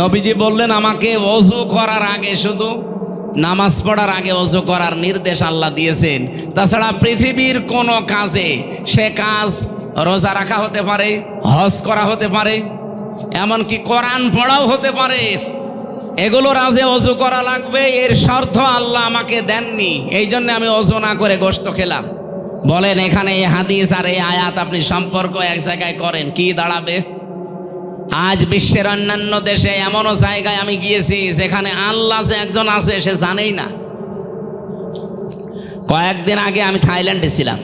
নবীজি বললেন আমাকে ওযু করার আগে, শুধু নামাজ পড়ার আগে ওযু করার নির্দেশ আল্লাহ দিয়েছেন। তাছাড়া পৃথিবীর কোনো কাজে, সে কাজ রোজা রাখা হতে পারে, হজ করা হতে পারে, এমনকি কোরআন পড়াও হতে পারে, এগুলোর আগে ওযু করা লাগবে। এর শর্ত আল্লাহ আমাকে দেননি, এই জন্য আমি ওযু না করে গোশত খেলাম। বলেন এখানে এই হাদিস আর এই আয়াত আপনি সম্পর্ক এক জায়গায় করেন, কি দাঁড়াবে? আজ বিশ্বের অন্যান্য দেশে এমনও জায়গায় আমি গিয়েছি যেখানে আল্লাহ যে একজন আছে সে জানেই না। কয়েকদিন আগে আমি থাইল্যান্ডে ছিলাম।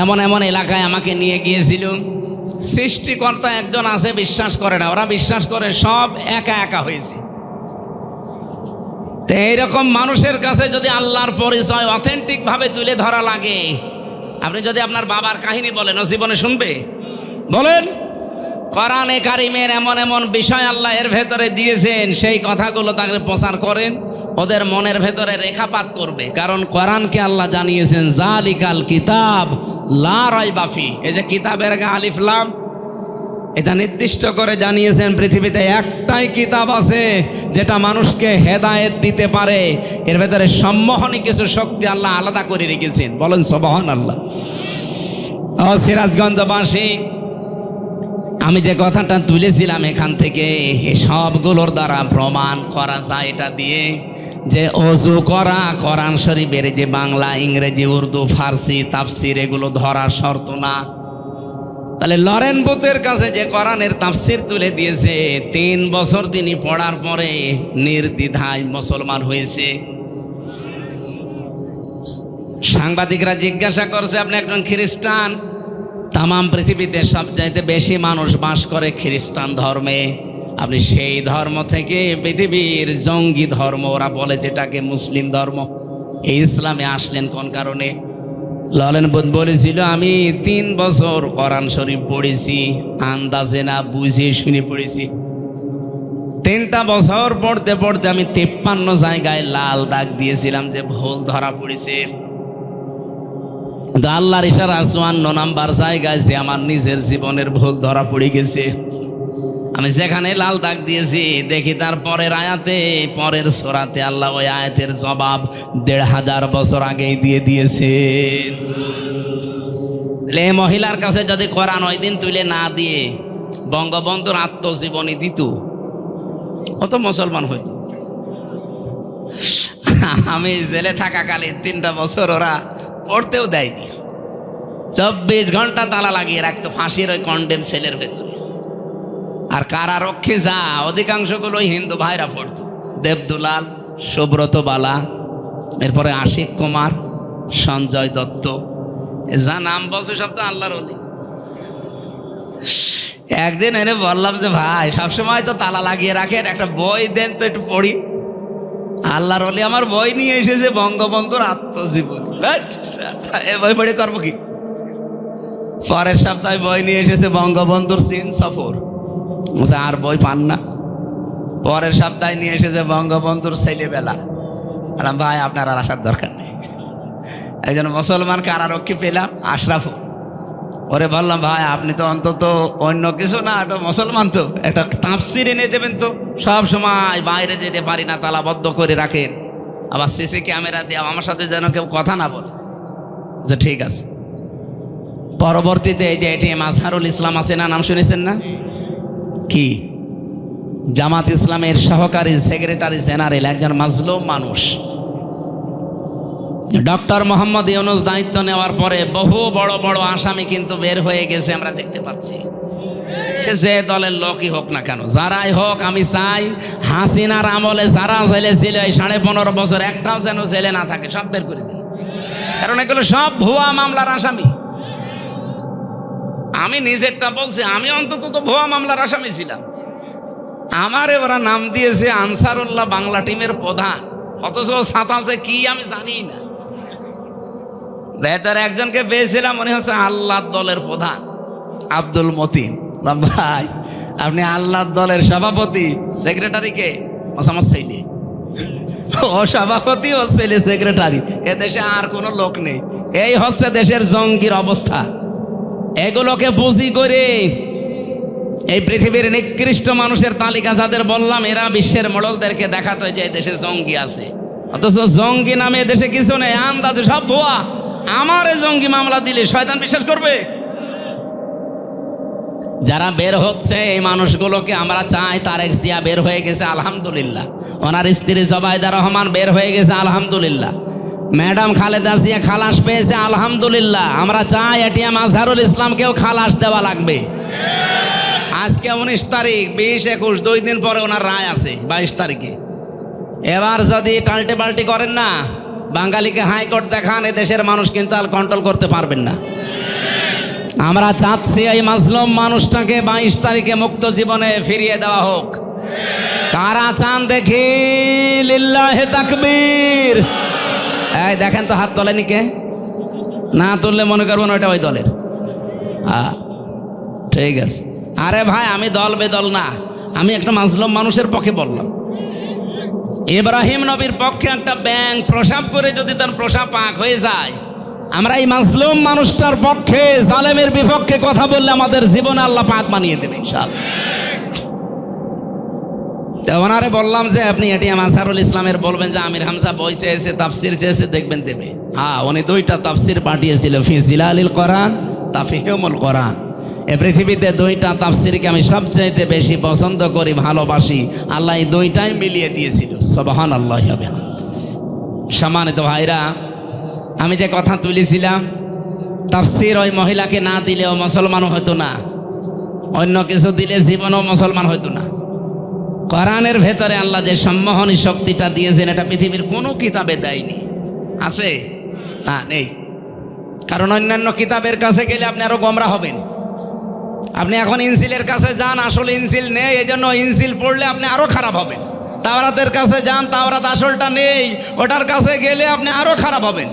এমন এমন এলাকায় আমাকে নিয়ে গিয়েছিল। সৃষ্টিকর্তা একজন আছে, বিশ্বাস করে না। ওরা বিশ্বাস করে সব একা একা হয়েছে। তো এইরকম মানুষের কাছে যদি আল্লাহর পরিচয় অথেন্টিক ভাবে তুলে ধরা লাগে, আপনি যদি আপনার বাবার কাহিনী বলেন, ও জীবনে শুনবে? বলেন। কোরআনে কারিমের এমন এমন বিষয় আল্লাহ এর ভেতরে দিয়েছেন, সেই কথাগুলো তাকে প্রচার করেন, ওদের মনের ভেতরে রেখাপাত করবে। কারণ কোরআনকে আল্লাহ জানিয়েছেন জালিকাল কিতাব লা রাইবা ফি। এই যে কিতাবের আগে আলিফ লাম, এটা নির্দিষ্ট করে জানিয়েছেন পৃথিবীতে একটাই কিতাব আছে যেটা মানুষকে হেদায়েত দিতে পারে। এর ভেতরে সম্মোহনী কিছু শক্তি আল্লাহ আলাদা করে রেখেছেন। বলেন সুবহানাল্লাহ। ও সিরাজগঞ্জবাসী, আমি যে কথাটা তুলেছিলাম এখান থেকে, এই সবগুলোর দ্বারা প্রমাণ করা যায় এটা দিয়ে যে ওযু করা কোরআন শরীফের যে বাংলা, ইংরেজি, উর্দু, ফার্সি তাফসির এগুলো ধরা শর্ত না। তাহলে লরেন বুথের কাছে যে কোরআনের তাফসির তুলে দিয়েছে, 3 বছর তিনি পড়ার পরে নির্দ্বিধায় মুসলমান হয়েছে। সাংবাদিকরা জিজ্ঞাসা করছে আপনি একজন খ্রিস্টান, তামাম পৃথিবীতে সবচাইতে বেশি মানুষ বাস করে খ্রিস্টান ধর্মে, আপনি সেই ধর্ম থেকে পৃথিবীর জঙ্গি ধর্ম, ওরা বলে যেটাকে মুসলিম ধর্ম, এই ইসলামে আসলেন কোন কারণে? লরেন বুথ বলেছিল আমি 3 বছর কোরআন শরীফ পড়েছি, আন্দাজে না বুঝে শুনে পড়েছি। 3টা বছর পড়তে পড়তে আমি 53 জায়গায় লাল দাগ দিয়েছিলাম যে ভুল ধরা পড়েছে। আল্লাহর ইশারা 54 নাম্বার জায়গায় যে আমার নিজের জীবনের ভুল ধরা পড়ে গেছে। আমি যেখানে লাল দাগ দিয়েছি দেখি তার পরের আয়াতে, পরের সূরাতে আল্লাহ ওই আয়াতের জবাব 1500 বছর আগেই দিয়ে দিয়েছেন। এই মহিলার কাছে যদি কোরআন ওই দিন তুলে না দিয়ে বঙ্গবন্ধুর আত্মজীবনী দিত, ও তো মুসলমান হইত। আমি জেলে থাকাকালীন 3টা বছর ওরা পড়তেও দেয়নি। 24 ঘন্টা তালা লাগিয়ে রাখতো ফাঁসির ওই কন্ডেম সেলের ভেতরে। আর কারারক্ষী যা অধিকাংশগুলো হিন্দু ভাইরা পড়তো, দেবদুলাল, সুব্রত বালা, এরপরে আশিক কুমার, সঞ্জয় দত্ত, যা নাম বলছে সব তো আল্লাহর ওলি। একদিন এনে বললাম যে ভাই সবসময় তো তালা লাগিয়ে রাখেন, একটা বই দেন তো একটু পড়ি। আল্লাহর ওলি আমার বই নিয়ে এসেছে বঙ্গবন্ধুর আত্মজীবনী। এ বই পড়ে করবো কি? পরের সপ্তাহে বই নিয়ে এসেছে বঙ্গবন্ধুর চীন সফর, আর বই পান না। পরের সপ্তাহে নিয়ে এসেছে বঙ্গবন্ধুর ছেলেবেলা। বললাম ভাই আপনার আর আসার দরকার নেই। একজন মুসলমান কারারক্ষী পেলাম, আশরাফ, ওরে বললাম, ভাই আপনি তো অন্তত অন্য কিছু না, একটা মুসলমান, তো একটা তাফসির এনে দেবেন। তো সব সময় বাইরে যেতে পারি না, তালাবদ্ধ করে রাখেন, আবার সিসি ক্যামেরা দিয়ে আমার সাথে যেন কেউ কথা না বলে। যে ঠিক আছে। পরবর্তীতে এই যে এটিএম আজহারুল ইসলাম আছে না, নাম শুনেছেন না? কি জামাত ইসলামের সহকারী সেক্রেটারি জেনারেল, একজন মাজলুম মানুষ। ডক্টর মোহাম্মদ ইউনূস দায়িত্ব নেওয়ার পরে বহু বড় বড় আসামি কিন্তু বের হয়ে গেছে, আমরা দেখতে পাচ্ছি। সে যে দলের লোকই হোক না কেন, যারাই হোক, আমি চাই হাসিনার আমলে যারা জেলে ছিল এই 15.5 বছর, একটাও যেন জেলে না থাকে, সব বের করে দিন। কারণ এগুলো সব ভুয়া মামলার আসামি। আমি নিজেরটা বলছি, আমি অন্তত তো ভুয়া মামলার আসামি ছিলাম। আমারে ওরা নাম দিয়েছে আনসারুল্লাহ বাংলা টিমের প্রধান, অথচ সাতাশে কি আমি জানি না। ভেতরে একজনকে পেয়েছিলাম, মনে হচ্ছে আল্লাহর দলের প্রধান আব্দুল মতিন। ভাই আপনি আল্লাহর দলের সভাপতি, সেক্রেটারিকে আমার ছেলে, ও সভাপতি, ও ছেলে সেক্রেটারি। এ দেশে আর কোনো লোক নেই। এই হচ্ছে দেশের জঙ্গির অবস্থা। এগুলোকে পুঁজি করে এই পৃথিবীর নিকৃষ্ট মানুষের তালিকা যাদের বললাম, এরা বিশ্বের মোড়লদেরকে দেখাতো যে দেশে জঙ্গি আছে, অথচ জঙ্গি নামে দেশে কিছু নেই, আন্দাজে সব ভুয়া। আমার জঙ্গি মামলা দিলে শয়তান বিশ্বাস করবে? যারা বের হচ্ছে এই মানুষগুলোকে আমরা চাই। তারেক জিয়া বের হয়ে গেছে, আলহামদুলিল্লাহ। ওনার স্ত্রী জবাইদা রহমান বের হয়ে গেছে, আলহামদুলিল্লাহ। ম্যাডাম খালেদা জিয়া খালাস পেয়েছে, আলহামদুলিল্লাহ। আমরা চাই এটিএম আজহারুল ইসলামকেও খালাস দেওয়া লাগবে। আজকে 19 তারিখ, 20, 21, 2 দিন পরে ওনার রায় আছে 22 তারিখে। এবার যদি টাল্টে পাল্টি করেন না, বাঙালিকে হাইকোর্ট দেখান, এ দেশের মানুষ কিন্তু আর কন্ট্রোল করতে পারবেন না। আমরা চাচ্ছি এই মাজলুম মানুষটাকে 22 তারিখে মুক্ত জীবনে ফিরিয়ে দেওয়া হোক। কারা চান দেখি? লিল্লাহে তাকবীর। এই দেখেন তো, হাত তোলেনি কে? না তুললে মনে করবেন ওইটা ওই দলের। ঠিক আছে। আরে ভাই, আমি দল বেদল না, আমি একটা মাজলুম মানুষের পক্ষে বললাম। ইব্রাহিম নবীর পক্ষে একটা ব্যাঙ প্রসাব করে যদি তার প্রসাব পাক হয়ে যায়, আমরা এই মাজলুম মানুষটার পক্ষে, জালেমের বিপক্ষে কথা বললে আমাদের জীবনে আল্লাহ পাক বানিয়ে দেবে ইনশাআল্লাহ। ওনারে বললাম যে আপনি এটিএম আজহারুল ইসলামের বলবেন যে আমির হামজা বই চেয়েছে, তাফসির চেয়েছে, দেখবেন দেবে। হ্যাঁ, উনি 2টা তাফসির পাঠিয়েছিল, ফি জিলালিল কোরআন, তাফহিমুল কোরআন। এ পৃথিবীতে 2টা তাফসিরকে আমি সবচাইতে বেশি পছন্দ করি, ভালোবাসি। আল্লাহ এই 2টাই মিলিয়ে দিয়েছিল। সুবহানাল্লাহ। সম্মানিত ভাইরা, আমি যে কথা তুলেছিলাম, তাফসির ওই মহিলাকে না দিলেও মুসলমান হতো না, অন্য কিছু দিলে জীবনও মুসলমান হতো না। কোরআনের ভেতরে আল্লাহ যে সম্মোহনী শক্তিটা দিয়েছেন, এটা পৃথিবীর কোনো কিতাবে দেয়নি। আছে না? নেই। কারণ অন্যান্য কিতাবের কাছে গেলে আপনি আরো গোমরা হবেন। আপনি এখন ইনজিলের কাছে যান, আসলে ইনজিল নেই, এই জন্য ইনজিল পড়লে আপনি আরো খারাপ হবেন। তাওরাতের কাছে যান, তাওরাত আসলটা নেই, ওটার কাছে গেলে আপনি আরো খারাপ হবেন।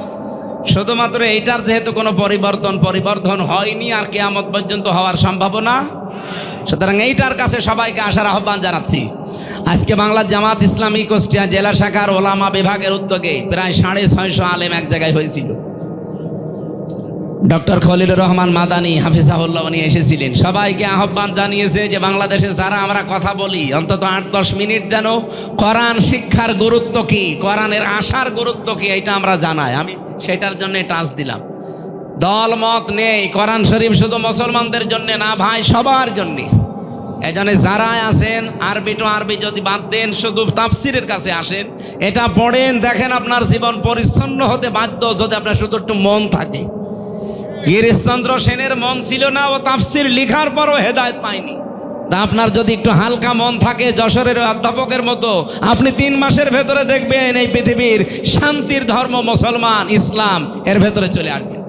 শুধুমাত্র এইটার যেহেতু কোনো পরিবর্তন হয়নি, আর কিয়ামত পর্যন্ত হওয়ার সম্ভাবনা, সুতরাং এইটার কাছে সবাইকে আসার আহ্বান জানাচ্ছি। আজকে বাংলার জামাত ইসলামী কুষ্টিয়া জেলা শাখার ওলামা বিভাগের উদ্যোগে প্রায় 650 আলেম এক জায়গায় হয়েছিল। ডক্টর খলিলুর রহমান মাদানী হাফিজাহুল্লাহ উনি এসেছিলেন। সবাইকে আহ্বান জানিয়েছে যে বাংলাদেশে যারা আমরা কথা বলি, অন্তত 8-10 মিনিট যেন কোরআন শিক্ষার গুরুত্ব কি, কোরআনের আশার গুরুত্ব কি, এটা আমরা জানাই। আমি সেটার জন্য টাচ দিলাম। দল মত নেই, কোরআন শরীফ শুধু মুসলমানদের জন্য না ভাই, সবার জন্যে। এই জন্য যারা আছেন, আরবি টু আরবি যদি বাদ দেন, শুধু তাফসিরের কাছে আসেন, এটা পড়েন, দেখেন আপনার জীবন পরিচ্ছন্ন হতে বাধ্য যদি আপনার শুধু একটু মন থাকে। গিরিশচন্দ্র সেনের মন ছিল না, ও তাফসির লিখার পরও হেদায়েত পায়নি। তা আপনার যদি একটু হালকা মন থাকে, যশোরের অধ্যাপকের মতো, আপনি 3 মাসের ভেতরে দেখবেন এই পৃথিবীর শান্তির ধর্ম মুসলমান, ইসলাম, এর ভেতরে চলে আসবেন।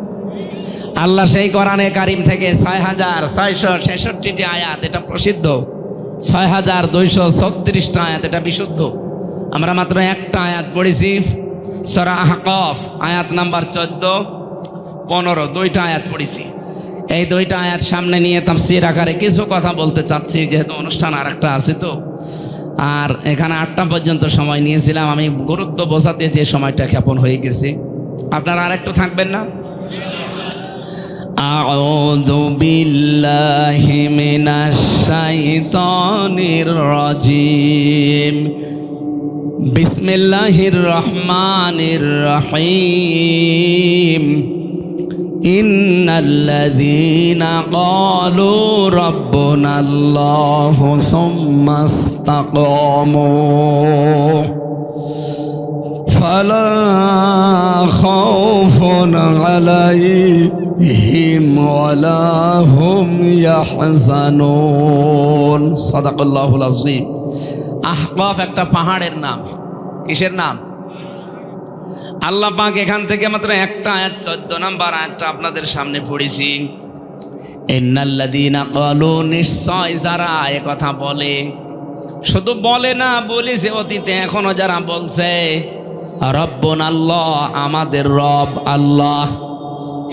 আল্লাহ সেই কোরআনে কারিম থেকে 6666টি আয়াত, এটা প্রসিদ্ধ। 6236টা আয়াত, এটা বিশুদ্ধ। আমরা মাত্র একটা আয়াত পড়েছি, সূরা আহকাফ আয়াত নাম্বার 14, 15, 2টা আয়াত পড়েছি। এই 2টা আয়াত সামনে নিয়ে তাফসীর আকারে কিছু কথা বলতে চাচ্ছি, যেহেতু অনুষ্ঠান আরেকটা আছে তো। আর এখানে 8টা পর্যন্ত সময় নিয়েছিলাম, আমি গুরুত্ব বোঝাতে যে সময়টা ক্ষেপণ হয়ে গেছে। আপনারা আরেকটু থাকবেন না? আউযু বিল্লাহি মিনাশ শাইতানির রাজিম। বিসমিল্লাহির রহমানির রহিম। ইন্নাল্লাযীনা ক্বালু রাব্বুনাল্লাহু সুম্মা ইসতাকামু ফালা খাউফুন আলাইহিম ওয়ালা হুম ইয়াহজানুন। সাদাকাল্লাহুল আযীম। আহকাফ একটা পাহাড়ের নাম। কিসের নাম? আল্লাহ পাক এখান থেকে মাত্র একটা আয়াত 14 নম্বর আয়াতটা আপনাদের সামনে পড়েছি। ইন্নাল্লাযীনা ক্বালু, নিশ্চয় যারা এ কথা বলে, শুধু বলে না, বলেছে অতীতে, এখনো যারা বলছে রব্বুনাল্লাহ, আমাদের রব আল্লাহ।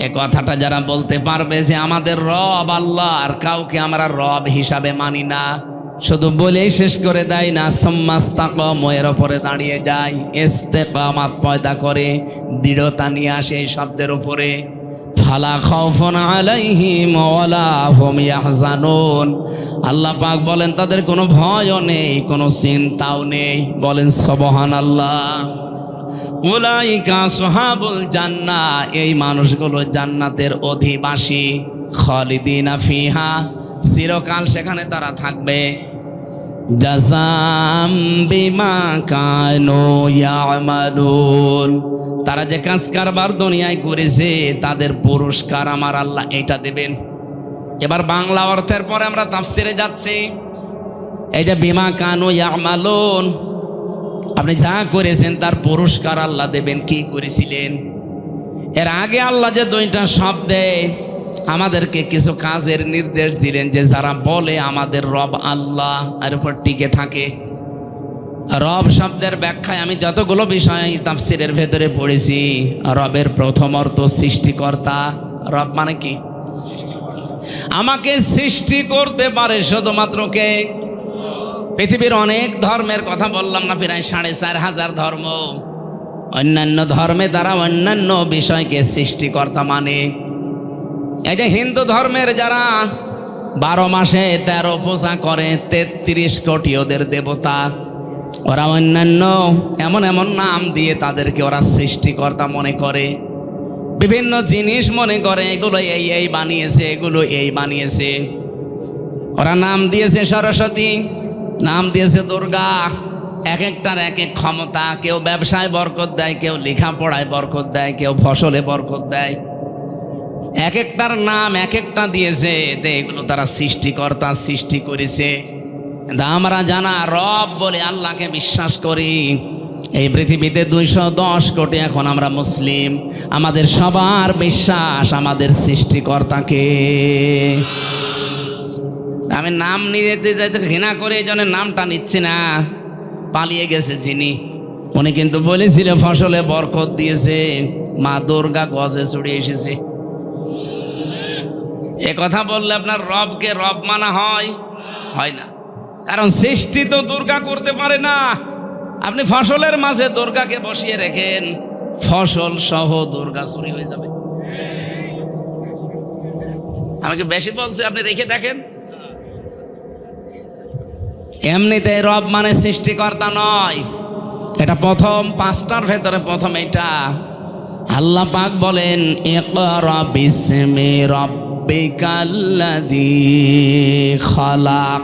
এ কথাটা যারা বলতে পারবে যে আমাদের রব আল্লাহ, আর কাউকে আমরা রব হিসাবে মানি না, শুধু বলেই শেষ করে দেয় না, সুম্মা ইসতাকামু, এর উপরে দাঁড়িয়ে যায়, ইস্তেকামাত পয়দা করে, দৃঢ়তা নিয়ে আসে এই শব্দের উপরে। ফালা খাউফুন আলাইহিম ওয়ালা হুম ইয়াহজানুন। আল্লাহ পাক বলেন তাদের কোনো ভয়ও নেই, কোনো চিন্তাও নেই। বলেন সুবহানাল্লাহ। উলাইকা আসহাবুল জান্নাহ, এই মানুষগুলো জান্নাতের অধিবাসী। খালিদিনা ফিহা, চিরকাল সেখানে তারা থাকবে। জাযাম বিমা কানু ইয়ামালুন, তারা যে কাজ কারবার দুনিয়ায় করেছে তাদের পুরস্কার আমার আল্লাহ এটা দেবেন। এবার বাংলা অর্থের পরে আমরা তাফসিরে যাচ্ছি। এই যে বিমা কানু ইয়ামালুন, আপনি যা করেছেন তার পুরস্কার আল্লাহ দেবেন। কি করেছিলেন? এর আগে আল্লাহ যে দুইটা শব্দে আমাদেরকে কিছু কাজের নির্দেশ দিলেন, যে যারা বলে আমাদের রব আল্লাহ, এর উপর টিকে থাকে। রব শব্দের ব্যাখ্যায় আমি যতগুলো বিষয় তাফসিরের ভেতরে পড়েছি, রবের প্রথম অর্থ সৃষ্টিকর্তা। রব মানে কি? আমাকে সৃষ্টি করতে পারে শুধুমাত্র কে? পৃথিবীর অনেক ধর্মের কথা বললাম না, প্রায় 4500 ধর্ম। অন্যান্য ধর্মে তারা অন্যান্য বিষয়কে সৃষ্টিকর্তা মানে। এই যে হিন্দু ধর্মের যারা 12 মাসে 13 পূজা করে, 33 কোটি ওদের দেবতা, ওরা অন্যান্য এমন এমন নাম দিয়ে তাদেরকে ওরা সৃষ্টিকর্তা মনে করে। বিভিন্ন জিনিস মনে করে এগুলো এই এই বানিয়েছে, এগুলো এই বানিয়েছে। ওরা নাম দিয়েছে সরস্বতী, নাম দিয়েছে দুর্গা। এক একটার এক এক ক্ষমতা। কেউ ব্যবসায় বরকত দেয়, কেউ লেখাপড়ায় বরকত দেয়, কেউ ফসলে বরকত দেয়। এক একটার নাম এক একটা দিয়েছে। এগুলো তারা সৃষ্টিকর্তা, সৃষ্টি করেছে। আমরা জানা রব বলে আল্লাহকে বিশ্বাস করি। এই পৃথিবীতে 210 কোটি এখন আমরা মুসলিম। আমাদের সবার বিশ্বাস আমাদের সৃষ্টিকর্তাকে। আমি নাম নিয়ে যেতে ঘৃণা করে এই জন্য নামটা নিচ্ছি না। পালিয়ে গেছে যিনি, উনি কিন্তু বলেছিল ফসলে বরকত দিয়েছে, মা দুর্গা গজে চড়ে এসেছে। এ কথা বললে আপনার রবকে রব মানা হয়? হয় না। কারণ সৃষ্টি তো দুর্গা করতে পারে না। আপনি ফসলের মাঝে দুর্গাকে বসিয়ে রেখেন, ফসল সহ দুর্গা চুরি হয়ে যাবে। আমাকে বেশি বলছে, আপনি রেখে দেখেন। এমনিতে রব মানে সৃষ্টিকর্তা নয়। এটা প্রথম 5টার ভেতরে প্রথম এটা। আল্লাহ পাক বলেন ইকরা বিসমি রাব্বিকাল্লাযী খালাক।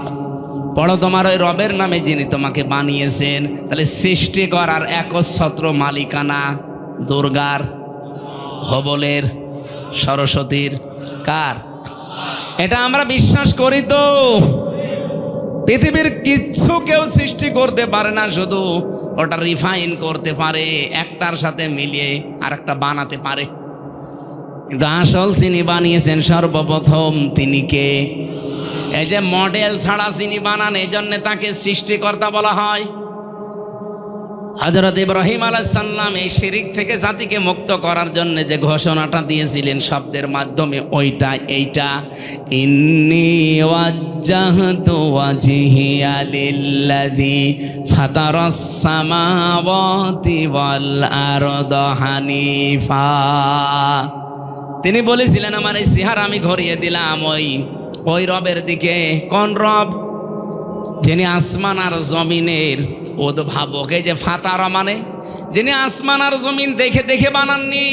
পড়ো তোমার ওই রবের নামে যিনি তোমাকে বানিয়েছেন। তাহলে সৃষ্টি করার একচ্ছত্র মালিকানা দুর্গার, হবলের, সরস্বতীর, কার? এটা আমরা বিশ্বাস করি। তো পৃথিবীর কিচ্ছু কেউ সৃষ্টি করতে পারে না, শুধু ওটা রিফাইন করতে পারে, একটার সাথে মিলিয়ে আর একটা বানাতে পারে। কিন্তু আসল যিনি বানিয়েছেন সর্বপ্রথম তিনি কে? এই যে মডেল ছাড়া যিনি বানান, এই জন্য তাকে সৃষ্টিকর্তা বলা হয়। হযরত ইব্রাহিম আলাইহিস সালাম এই শিরিক থেকে জাতিকে মুক্ত করার জন্য যে ঘোষণাটা দিয়েছিলেন শব্দের মাধ্যমে, ওইটা এইটা, ইন্নী ওয়াজ্জাহতু ওয়াজহিয়া লিল্লাযী ফাতারাস সামাওয়াতি ওয়াল আরদা হানিফা। তিনি বলেছিলেন আমার এই চেহারা আমি ঘুরিয়ে দিলাম ওই রবের দিকে। কোন রব? যিনি আসমান আর জমিনের উদ্ভাবক। এই যে ফাতারা মানে যিনি আসমান আর জমিন দেখে দেখে বানাননি,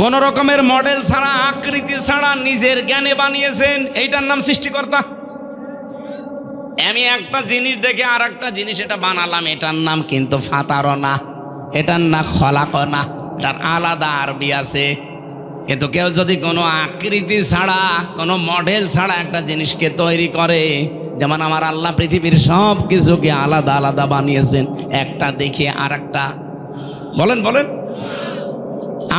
কোন রকমের মডেল ছাড়া, আকৃতি ছাড়া নিজের জ্ঞানে বানিয়েছেন। এইটার নাম সৃষ্টিকর্তা। আমি একটা জিনিস দেখে আর একটা জিনিস এটা বানালাম, এটার নাম কিন্তু ফাতারনা, এটার না খলাকনা, তার আলাদা আরবি আছে। কিন্তু কেউ যদি কোনো আকৃতি ছাড়া, কোনো মডেল ছাড়া একটা জিনিসকে তৈরি করে, যেমন আমার আল্লাহ পৃথিবীর সব কিছুকে আলাদা আলাদা বানিয়েছেন, একটা দেখে আর একটা, বলেন বলেন,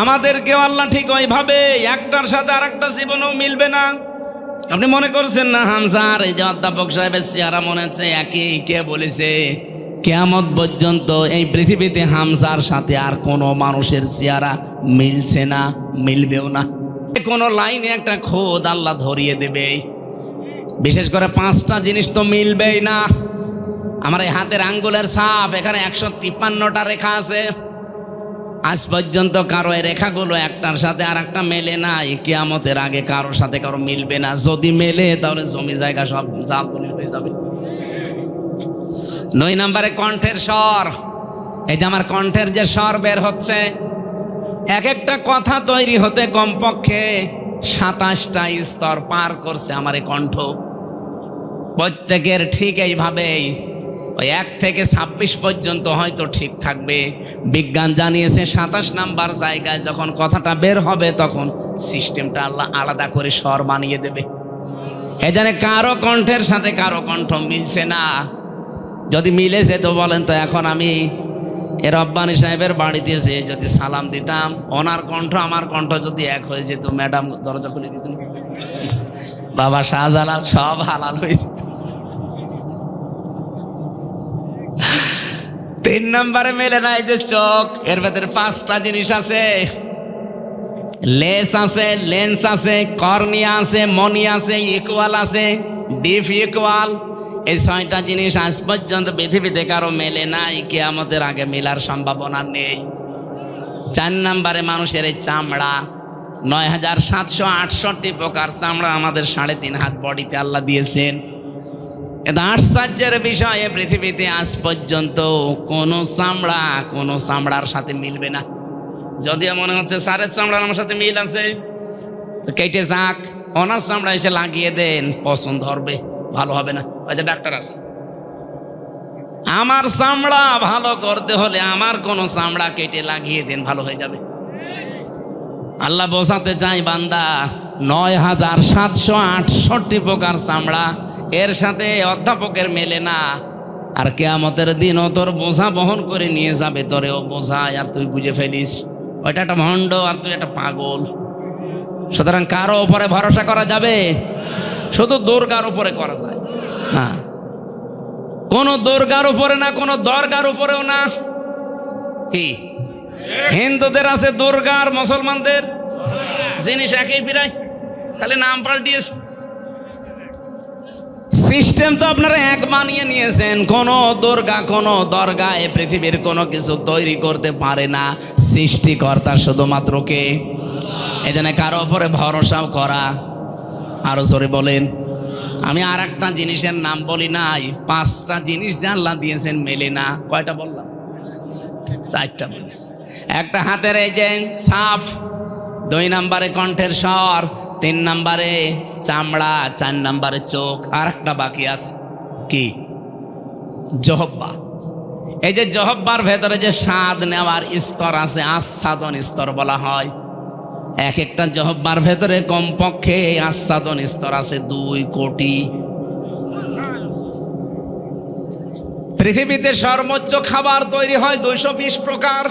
আমাদেরকেও আল্লাহ ঠিক ওইভাবে একটার সাথে আর একটা জীবনেও মিলবে না। আপনি মনে করছেন না হামজার এই যে অধ্যাপক সাহেবের চেহারা মনে হচ্ছে একই? কে বলেছে? কিয়ামত পর্যন্ত এই পৃথিবীতে হামজার সাথে আর কোনো মানুষের চেহারা মিলছে না, মিলবেও না। কোনো লাইনে একটা খোদ আল্লাহ ধরিয়ে দেবে। বিশেষ করে 5টা জিনিস তো মিলবেই না। আমার এই হাতের আঙ্গুলের ছাপ, এখানে 153টা রেখা আছে। আজ পর্যন্ত কারো এই রেখাগুলো একটার সাথে আর একটা মেলে না। কিয়ামতের আগে কারোর সাথে কারো মিলবে না। যদি মেলে তাহলে জমি জায়গা সব জাল হয়ে যাবে। 2 নম্বরে কণ্ঠের স্বর। এই যে আমার কণ্ঠের যে স্বর বের হচ্ছে, এক একটা কথা তৈরি হতে কমপক্ষে 27টা স্তর পার করছে আমার এই কণ্ঠ। প্রত্যেকের ঠিক এইভাবেই ওই 1 থেকে 26 পর্যন্ত হয়তো ঠিক থাকবে। বিজ্ঞান জানিয়েছে 27 নাম্বার জায়গায় যখন কথাটা বের হবে তখন সিস্টেমটা আল্লাহ আলাদা করে স্বর বানিয়ে দেবে। এই জন্য কারো কণ্ঠের সাথে কারো কণ্ঠ মিলছে না। যদি মিলেছে তো বলেন তো, এখন আমি এ রব্বানী সাহেবের বাড়িতে এসে যদি সালাম দিতাম, ওনার কণ্ঠ আমার কণ্ঠ যদি এক হয়ে যেত, ম্যাডাম দরজা খুলে দিত, বাবা শাহজালাল সব হালাল হয়ে যেত। 3 নম্বরে মেলে না এই যে চোখ। এর ভেতরে 5টা জিনিস আছে। লেন্স আছে, লেন্স আছে, কর্নিয়া আছে, মনি আছে, ইকুয়াল আছে, ডিফ ইকুয়াল। এই 6টা জিনিস আজ পর্যন্ত পৃথিবীতে কারো মেলে নাই। কিয়ামতের আগে মেলার সম্ভাবনা নেই। 4 নম্বরে মানুষের এই চামড়া, 9768 প্রকার চামড়া আমাদের 3.5 হাত বডিতে আল্লাহ দিয়েছেন। এটা আশ্চর্যের বিষয়ে পৃথিবীতে আজ পর্যন্ত কোনো চামড়ার সাথে মিলবে না। যদিও মনে হচ্ছে স্যারের চামড়া আমার সাথে মিল আছে, তো কেটে যাক, ওনার চামড়া এসে লাগিয়ে দেন, পছন্দ হবে, ভালো হবে না। ওই যে ডাক্তার আছে, আমার চামড়া ভালো করতে হলে আমার কোনো চামড়া কেটে লাগিয়ে দেন, ভালো হয়ে যাবে। আল্লাহ বোঝাতে চাই বান্দা, 9768 প্রকার চামড়া, এর সাথে অধ্যাপকের মেলে না। আর কিয়ামতের দিন ও তোর বোঝা বহন করে নিয়ে যাবে, তোরে ও বোঝায় আর তুই বুঝে ফেলিস ওইটা একটা ভণ্ড আর তুই একটা পাগল। সুতরাং কারো উপরে ভরসা করা যাবে? শুধু দুর্গার উপরে করা যায় না। কোনো দুর্গার উপরে না, কোনো দরগার উপরেও না। কি হিন্দুদের আছে দুর্গা আর মুসলমানদের জিনিস একই, প্রায় খালি নাম পাল্টিয়েছে। সিস্টেম তো আপনারা এক বানিয়ে নিয়েছেন। কোনো দুর্গা, কোনো দরগা এ পৃথিবীর কোনো কিছু তৈরি করতে পারে না। সৃষ্টিকর্তা শুধুমাত্র কে? এই জন্য কারো উপরে ভরসাও করা। আরো জোরে বলেন। আমি আর একটা জিনিসের নাম বলি নাই, 5টা জিনিস যে আল্লাহ দিয়েছেন মেলে না। কয়টা বললাম? 4টা বলিস। একটা হাতের এই যে ছাপ, 2 নম্বরে কণ্ঠের স্বর, 3 নম্বরে চামড়া, 4 নম্বরে চোখ, আর একটা বাকি আছে কি? জহব্বা। এই যে জহব্বার ভেতরে যে স্বাদ নেওয়ার স্তর আছে, আস্বাদন স্তর বলা হয়। এক একটা জহব্বার ভেতরে কমপক্ষে আস্বাদন স্তর আছে 2 কোটি। পৃথিবীতে সর্বোচ্চ খাবার তৈরি হয় 220 প্রকার।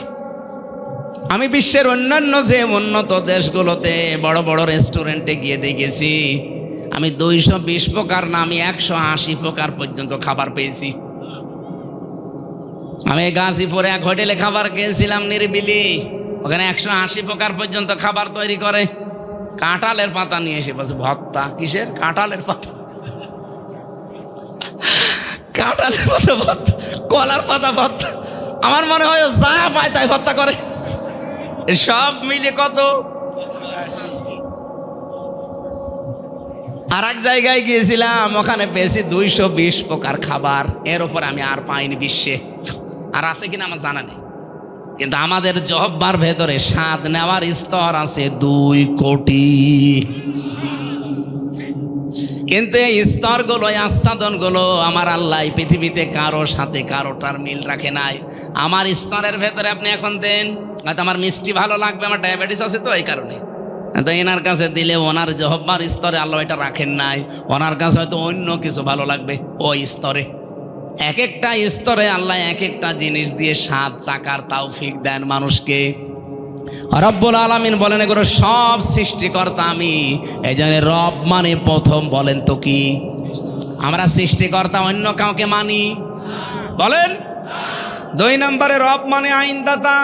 আমি বিশ্বের অন্যান্য যে উন্নত দেশগুলোতে বড় বড় রেস্টুরেন্টে গিয়ে দেখেছি, আমি 220 প্রকার না, আমি 180 প্রকার পর্যন্ত খাবার পেয়েছি। আমি গাজীপুরে এক হোটেলে খাবার খেয়েছিলাম, নিরিবিলি। ওখানে 180 প্রকার পর্যন্ত খাবার তৈরি করে। কাঁঠালের পাতা নিয়ে এসে বলছে ভর্তা। কিসের? কাঁঠালের পাতা। কাঁঠালের পাতা ভর্তা, কলার পাতা ভর্তা। আমার মনে হয় যা পায় তাই ভর্তা করে। সব মিলে কত? আর এক জায়গায় গিয়েছিলাম, ওখানে পেয়েছি 220 প্রকার খাবার, এর উপর আমি আর পাইনি বিশ্বে। আর আছে কিনা আমার জানা নেই, কিন্তু আমাদের জহব্বার ভেতরে স্বাদ নেওয়ার স্তর আছে 2 কোটি। কিন্তু এই স্তরগুলো, এই আস্বাদনগুলো আমার আল্লাহ পৃথিবীতে কারোর সাথে কারোটার মিল রাখে নাই। আমার স্তরের ভেতরে আপনি এখন দেন, হয়তো আমার মিষ্টি ভালো লাগবে, আমার ডায়াবেটিস আছে তো এই কারণে, তো এনার কাছে দিলে ওনার জহব্বার স্তরে আল্লাহ এটা রাখেন নাই, ওনার কাছে হয়তো অন্য কিছু ভালো লাগবে ওই স্তরে। এক একটা স্তরে আল্লাহ এক একটা জিনিস দিয়ে স্বাদ চাকার তৌফিক দেন মানুষকে। রব্বুল আলামিন বলেন এগুলো সব সৃষ্টিকর্তা আমি। এই জন্য রব মানে প্রথম বলেন তো কি? আমরা সৃষ্টিকর্তা অন্য কাউকে মানি? বলেন। 2 নম্বরে রব মানে আইনদাতা।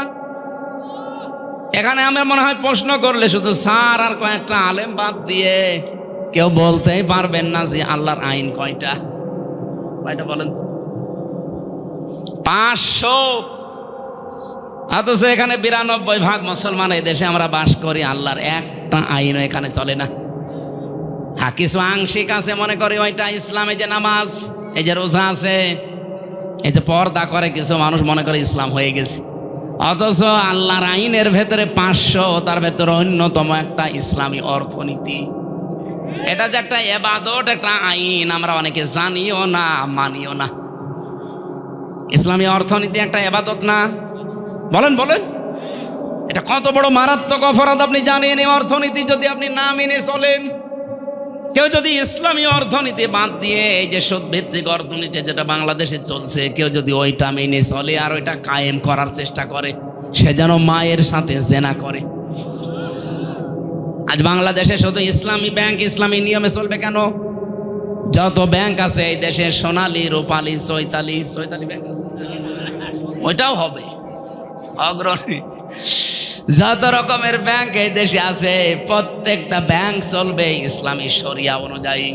এখানে আমার মনে হয় প্রশ্ন করলে শুধু স্যার আর কয়েকটা আলেম বাদ দিয়ে কেউ বলতেই পারবেন না যে আল্লাহর আইন কয়টা বলেন তো? 500। অথচ এখানে 92% মুসলমান এই দেশে আমরা বাস করি, আল্লাহর একটা আইনও এখানে চলে না। হ্যাঁ, কিছু আংশিক আছে, মনে করি ওইটা ইসলাম। এই যে নামাজ, এই যে রোজা আছে, এই যে পর্দা করে, কিছু মানুষ মনে করে ইসলাম হয়ে গেছে। অথচ আল্লাহর আইনের ভেতরে 500, তার ভেতরে অন্যতম একটা ইসলামী অর্থনীতি। এটা যে একটা ইবাদত, একটা আইন, আমরা অনেকে জানিও না, মানিও না। ইসলামী অর্থনীতি একটা ইবাদত না? বলেন বলেন, এটা কত বড় মারাত্মক অপরাধ আপনি জানেন? এই অর্থনীতি যদি আপনি না মেনে চলেন, কেউ যদি ইসলামী অর্থনীতি বাদ দিয়ে এই যে সুদ ভিত্তিক অর্থনীতি যেটা বাংলাদেশে চলছে, কেউ যদি ওইটা মেনে চলে আর ওইটা কায়েম করার চেষ্টা করে, সে যেন মায়ের সাথে জেনা করে। আজ বাংলাদেশে শুধু ইসলামী ব্যাংক ইসলামী নিয়মে চলবে কেন? যত ব্যাংক আছে এই দেশে, সোনালী, রূপালী, চৈতালি ব্যাংক আছে, ওইটাও হবে অগ্রণী। যত রকমের ব্যাংক এই দেশে আছে, প্রত্যেকটা ব্যাংক চলবে ইসলামী শরিয়া অনুযায়ী।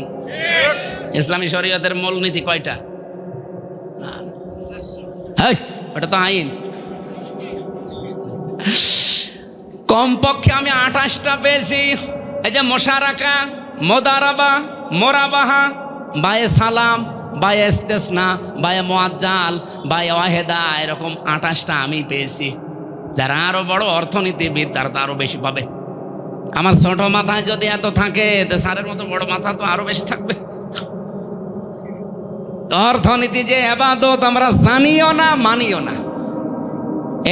ইসলামী শরিয়তের মূলনীতি কয়টা? ওটা তো আইন। কমপক্ষে আমি 28টা পেয়েছি। এই যে মোশারাকা, মোদারাবা, মোরাবাহা, বায়ে সালাম, বায়ে ইস্তেসনা, বায়ে মুআজ্জাল, বায়ে ওয়াহেদা, এরকম 28টা আমি পেয়েছি। যারা আরো বড় অর্থনীতিবিদ তারা তো আরো বেশি পাবে। আমার ছোট মাথায় যদি এত থাকে, তো স্যারের মতো বড় মাথা তো আরো বেশি থাকবে। অর্থনীতি যে ইবাদত আমরা জানিও না, মানিও না।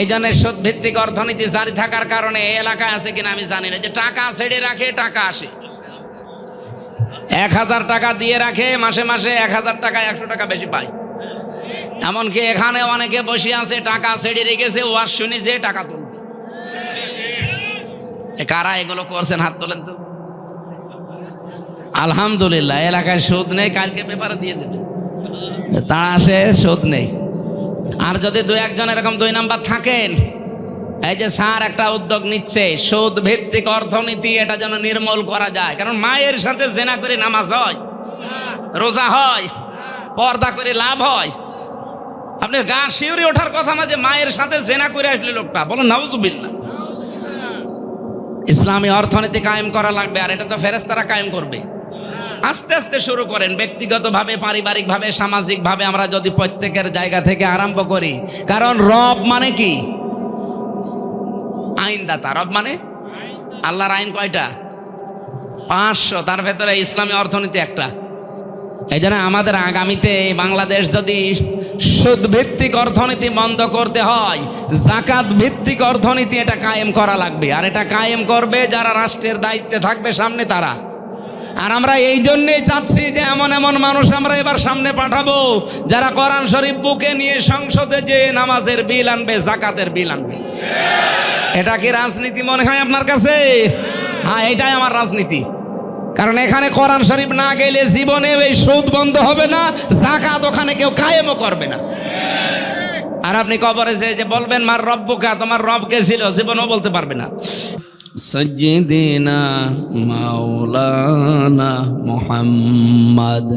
এই জন্য সুদ ভিত্তিক অর্থনীতি জারি থাকার কারণে এই এলাকায় আছে কিনা আমি জানি না, যে টাকা ছেড়ে রাখে, টাকা আসে। 1000 টাকা দিয়ে রাখে, মাসে মাসে 1000 টাকা 100 টাকা বেশি পায়। এমনকি এখানে অনেকে বসে আছে, টাকা ছেড়ে রেখেছে, ওয়াজ শুনি যে টাকা তুলবে। কারা এগুলো করছেন হাত তোলেন তো। আলহামদুলিল্লাহ, এলাকায় সুদ নেই, কালকে পেপারে দিয়ে দেবে, তারা আসে, সুদ নেই। আর যদি 2-1 এরকম 2 নাম্বার থাকেন, এই যে স্যার একটা উদ্যোগ নিচ্ছে সুদ ভিত্তিক অর্থনীতি, এটা যেন নির্মূল করা যায়। কারণ মায়ের সাথে জেনা করে নামাজ হয়, রোজা হয়, পর্দা করে লাভ হয়। আপনার গা শিউরে ওঠার কথা না যে মায়ের সাথে জেনা করে আসলে লোকটা, বলেন নাউজুবিল্লাহ। ইসলামী অর্থনীতি কায়েম করা লাগবে, আর এটা তো ফেরেশতারা কায়েম করবে। আস্তে আস্তে শুরু করেন, ব্যক্তিগতভাবে, পারিবারিকভাবে, সামাজিকভাবে আমরা যদি প্রত্যেকের জায়গা থেকে আরম্ভ করি। কারণ রব মানে কি? আইনদাতা। রব মানে আল্লাহর আইন কয়টা? 500, তার ভেতরে ইসলামী অর্থনীতি একটা। এই জন্য আমাদের আগামীতে বাংলাদেশ যদি সুদ ভিত্তিক অর্থনীতি বন্ধ করতে হয়, যাকাত ভিত্তিক অর্থনীতি এটা কায়েম করা লাগবে। আর এটা কায়েম করবে যারা রাষ্ট্রের দায়িত্বে থাকবে সামনে, তারা। আর আমরা এই জন্যই চাচ্ছি যে এমন এমন মানুষ আমরা এবার সামনে পাঠাবো যারা কোরআন শরীফ বুকে নিয়ে সংসদে যে নামাজের বিল আনবে, যাকাতের বিল আনবে। এটা কি রাজনীতি মনে হয় আপনার কাছে? হ্যাঁ, এটাই আমার রাজনীতি। কারণ এখানে কোরআন শরীফ না গেলে জীবনে এই সুদ বন্ধ হবে না, যাকাত ওখানে কেউ কায়েমও করবে না। আর আপনি কবরে যে বলবেন মার রব্বুকা, তোমার রব কে ছিল, জীবনও বলতে পারবে না। সাইয়্যিদিনা মাওলানা মুহাম্মদ।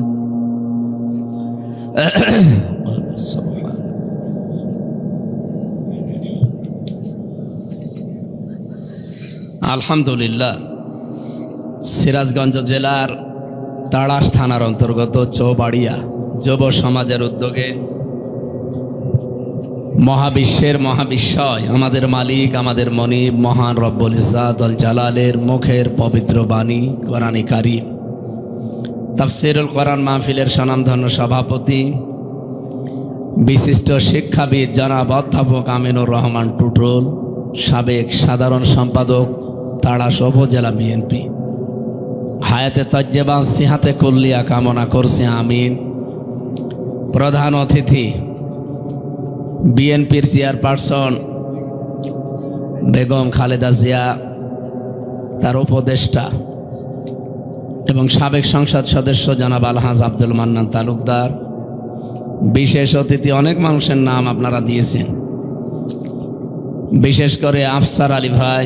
আলহামদুলিল্লাহ, সিরাজগঞ্জ জেলার তাড়াশ থানার অন্তর্গত চৌবাড়িয়া যুব সমাজের উদ্যোগে মহাবিশ্বের মহাবিশ্বয় আমাদের মালিক আমাদের মনিব মহান রব্বুল ইজ্জাত আল জালালের মুখের পবিত্র বাণী কোরআনে কারীম তাফসীরুল কোরআন মাহফিলের স্বনামধন্য সভাপতি বিশিষ্ট শিক্ষাবিদ জনাব অধ্যাপক আমিনুর রহমান টুটুল, সাবেক সাধারণ সম্পাদক তাড়াশ উপজেলা বিএনপি, হায়াতে তজ্জেবা সিহাতে কুল্লিয়া কামনা করছে আমিন। প্রধান অতিথি বিএনপির চেয়ারপারসন বেগম খালেদা জিয়া, তার উপদেষ্টা এবং সাবেক সংসদ সদস্য জনাব আলহাজ আব্দুল মান্নান তালুকদার, বিশেষ অতিথি অনেক মানুষের নাম আপনারা দিয়েছেন, বিশেষ করে আফসার আলী ভাই,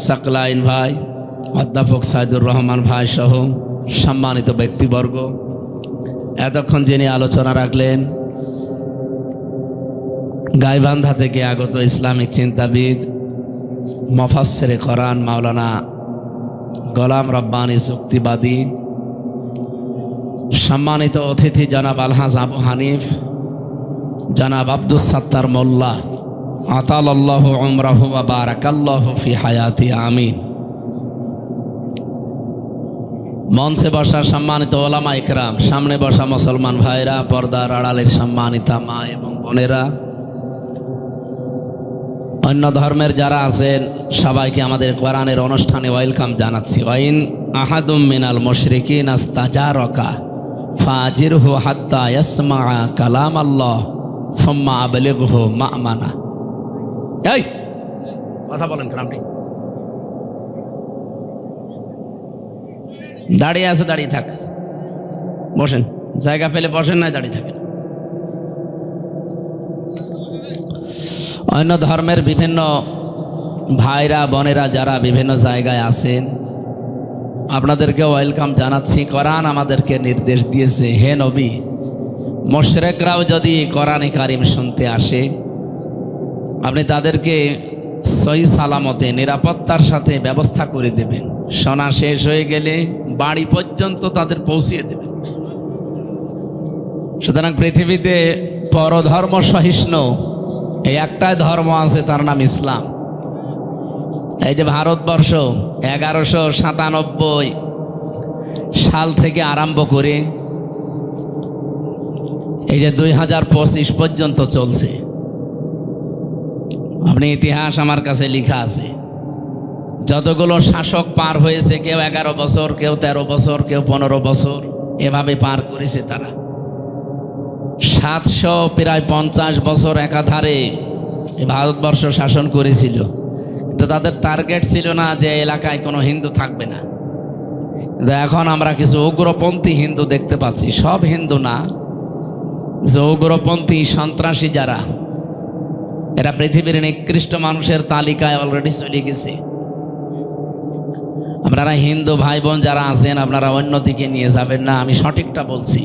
সাকলাইন ভাই, অধ্যাপক সাইদুর রহমান ভাই সহ সম্মানিত ব্যক্তিবর্গ, এতক্ষণ যিনি আলোচনা রাখলেন গাইবান্ধা থেকে আগত ইসলামিক চিন্তাবিদ মুফাসসিরে কোরআন মাওলানা গোলাম রব্বানী যুক্তিবাদী, সম্মানিত অতিথি জনাব আলহাজ আবু হানিফ, জনাব আব্দুস সাত্তার মোল্লা, আতালাল্লাহু উমরাহু ওয়া বারাকাল্লাহু ফি হায়াতি আমিন। মঞ্চে বসা সম্মানিত ওলামা ইকরাম, সামনে বসা মুসলমান ভাইরা, পর্দার আড়ালের সম্মানিতা মা এবং বোনেরা, অন্য ধর্মের যারা আছেন সবাইকে আমাদের কোরআনের অনুষ্ঠানে ওয়েলকাম জানাচ্ছি। ওয়াইন আহাদুম মিনাল মুশরিকিন আস্তাজারাকা ফাজিরহু হাত্তা ইয়াসমাআ কালাম আল্লাহ সুম্মা আবলিগহু মা'মানা। এই কথা বলেন কেন আপনি? দাঁড়িয়ে আছে, দাঁড়িয়ে থাক, বসেন, জায়গা পেলে বসেন, নাই দাঁড়িয়ে থাকেন। অন্য ধর্মের বিভিন্ন ভাইরা বোনেরা যারা বিভিন্ন জায়গায় আছেন আপনাদেরকে ওয়েলকাম জানাচ্ছি। কোরআন আমাদেরকে নির্দেশ দিয়েছে, হে নবী, মুশরিকরাও যদি কোরআনে কারীম শুনতে আসে আপনি তাদেরকে সহি সালামতে নিরাপত্তার সাথে ব্যবস্থা করে দেবেন, শোনা শেষ হয়ে গেলে বাড়ি পর্যন্ত তাদের পৌঁছিয়ে দেবেন। সুতরাং পৃথিবীতে পরধর্ম সহিষ্ণু এই একটাই ধর্ম আছে, তার নাম ইসলাম। এই যে ভারতবর্ষ 1197 সাল থেকে আরম্ভ করে এই যে 2025 পর্যন্ত চলছে, আপনি ইতিহাস আমার কাছে লেখা আছে, যতগুলো শাসক পার হয়েছে, কেউ 11 বছর, কেউ 13 বছর, কেউ 15 বছর, এভাবে পার করেছে তারা। 750 বছর একাধারে ভারতবর্ষ শাসন করেছিল, কিন্তু তাদের টার্গেট ছিল না যে এলাকায় কোনো হিন্দু থাকবে না। কিন্তু এখন আমরা কিছু উগ্রপন্থী হিন্দু দেখতে পাচ্ছি, সব হিন্দু না, যে উগ্রপন্থী সন্ত্রাসী যারা, এরা পৃথিবীর নিকৃষ্ট মানুষের তালিকায় অলরেডি চলে গেছে। আপনারা হিন্দু ভাই বোন যারা আছেন আপনারা অন্যদিকে নিয়ে যাবেন না, আমি সঠিকটা বলছি।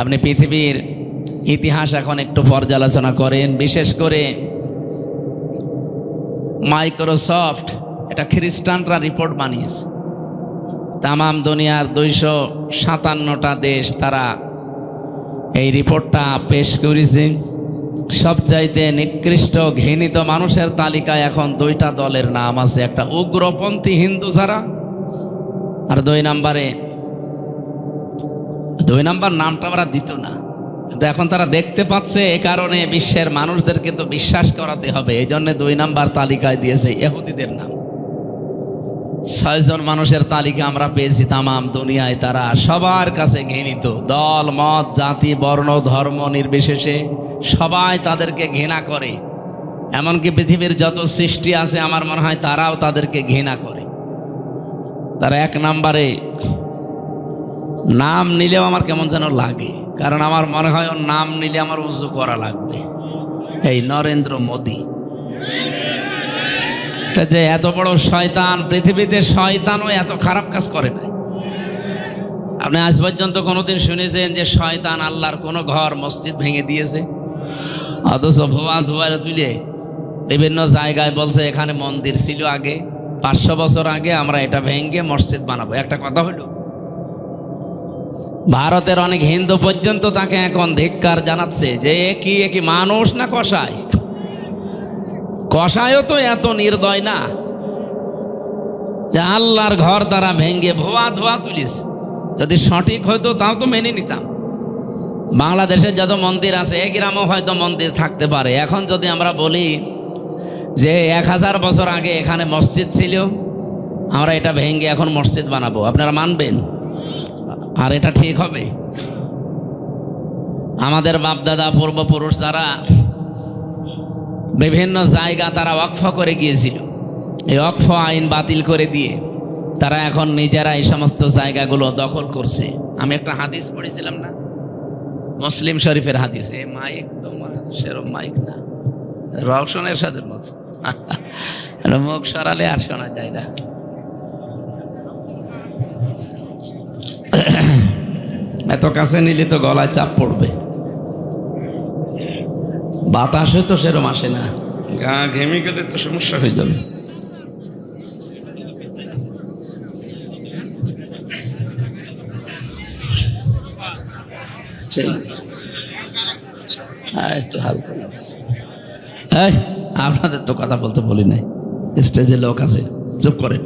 আপনি পৃথিবীর ইতিহাস এখন একটু পর্যালোচনা করেন, বিশেষ করে মাইক্রোসফট, এটা খ্রিস্টানরা রিপোর্ট বানিয়েছে, তামাম দুনিয়ার 257টা দেশ তারা এই রিপোর্টটা পেশ করেছে। সবচাইতে নিকৃষ্ট ঘৃণিত মানুষের তালিকায় এখন 2টা দলের নাম আছে, একটা উগ্রপন্থী হিন্দু যারা, আর 2 নাম্বার নামটা ওরা দিত না, কিন্তু এখন তারা দেখতে পাচ্ছে, এ কারণে বিশ্বের মানুষদেরকে তো বিশ্বাস করাতে হবে, এই জন্য 2 নাম্বার তালিকায় দিয়েছে ইহুদিদের নাম। 6 জন মানুষের তালিকা আমরা পেয়েছি তামাম দুনিয়ায়, তারা সবার কাছে ঘৃণিত, দল মত জাতি বর্ণ ধর্ম নির্বিশেষে সবাই তাদেরকে ঘৃণা করে। এমনকি পৃথিবীর যত সৃষ্টি আছে আমার মনে হয় তারাও তাদেরকে ঘৃণা করে। তারা 1 নাম্বারে, নাম নিলেও আমার কেমন যেন লাগে, কারণ আমার মনে হয় ওর নাম নিলে আমার উজু করা লাগবে, এই নরেন্দ্র মোদী। যে এত বড় শয়তান, পৃথিবীতে শয়তানও এত খারাপ কাজ করে না। আপনি আজ পর্যন্ত কোনোদিন শুনেছেন যে শয়তান আল্লাহর কোনো ঘর মসজিদ ভেঙে দিয়েছে? অথচ ভুয়া ধুয়ারে তুলে বিভিন্ন জায়গায় বলছে এখানে মন্দির ছিল আগে, 500 বছর আগে, আমরা এটা ভেঙে মসজিদ বানাবো। একটা কথা হলো, ভারতের অনেক হিন্দু পর্যন্ত তাকে এখন ধিক্কার জানাচ্ছে যে এ কি মানুষ না কসাই। কসাইও তো এত নির্দয় না যে আল্লাহর ঘর তারা ভেঙ্গে ধোয়া তুলিস। যদি সঠিক হয়তো তাও তো মেনে নিতাম। বাংলাদেশের যত মন্দির আছে এই গ্রামও হয়তো মন্দির থাকতে পারে। এখন যদি আমরা বলি যে 1000 বছর আগে এখানে মসজিদ ছিল, আমরা এটা ভেঙ্গে এখন মসজিদ বানাবো, আপনারা মানবেন? আর এটা ঠিক হবে? আমাদের বাপদাদা পূর্বপুরুষ যারা বিভিন্ন জায়গা তারা ওয়াকফ করে গিয়েছিল, এই ওয়াকফ আইন বাতিল করে দিয়ে তারা এখন নিজেরা এই সমস্ত জায়গাগুলো দখল করছে। আমি একটা হাদিস পড়েছিলাম না, মুসলিম শরীফের হাদিস। এই মাইক তো সেরকম মাইক না, রওশনের সাথে মতো মুখ সরালে আর শোনা যায় না। এত কাছে নিলে তো গলায় চাপ পড়বে। বাতাসে তো সেরকম আসে না, গা ঘেমে গেলে তো সমস্যা হয়ে যাবে। একটু হালকা আপনাদের তো কথা বলতে বলি নাই, স্টেজে লোক আছে, চুপ করেন।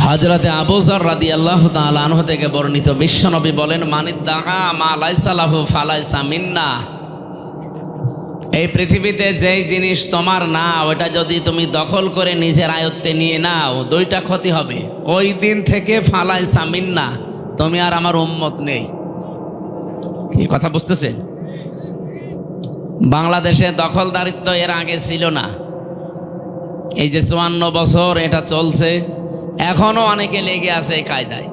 হযরতে আবু যর রাদিয়াল্লাহু তাআলা আনহু থেকে বর্ণিত, বিশ্বনবী বলেন, মানিদ্দাআ মা লাইসা লাহু ফালাইসা মিন্না। এই পৃথিবীতে যেই জিনিস তোমার না, ওটা যদি তুমি দখল করে নিজের আয়ত্তে নিয়ে নাও, দুইটা ক্ষতি হবে। ওই দিন থেকে ফালাইসা মিন্না, তুমি আর আমার উম্মত নেই। কি কথা বুঝতেছেন? বাংলাদেশে দখলদারিত্ব এর আগে ছিল না। এই যে 54 বছর এটা চলছে, এখনো অনেকে লেগে আছে এই কায়দায়।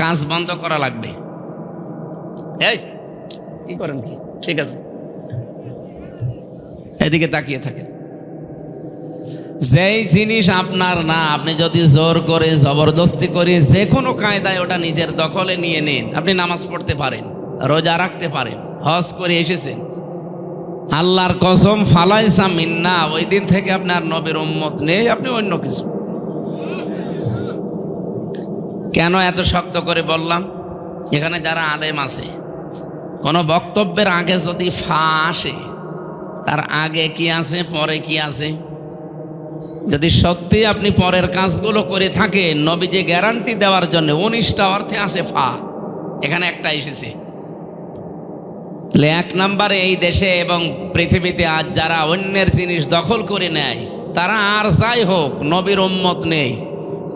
কাজ বন্ধ করা লাগবে। এই কি করেন কি? ঠিক আছে, এদিকে তাকিয়ে থাকেন। যেই জিনিস আপনার না, আপনি যদি জোর করে জবরদস্তি করে যে কোনো কায়দায় ওটা নিজের দখলে নিয়ে নিন, আপনি নামাজ পড়তে পারেন, রোজা রাখতে পারেন, হজ করে এসেছেন, আল্লাহর কসম ফালাইসা মিন্না, ওই দিন থেকে আপনার নবীর উম্মত নেই, আপনি অন্য কিছু। কেন এত শক্ত করে বললাম? এখানে যারা আলেম আছে, কোনো বক্তব্যের আগে যদি ফা আসে, তার আগে কি আছে পরে কি আছে, যদি সত্যি আপনি পরের কাজগুলো করে থাকেন, নবী যে গ্যারান্টি দেওয়ার জন্য 19টা অর্থে আছে ফা, এখানে একটা এসেছে। তাহলে 1 নম্বরে এই দেশে এবং পৃথিবীতে আজ যারা অন্যের জিনিস দখল করে নেয়, তারা আর যাই হোক নবীর উম্মত নেই।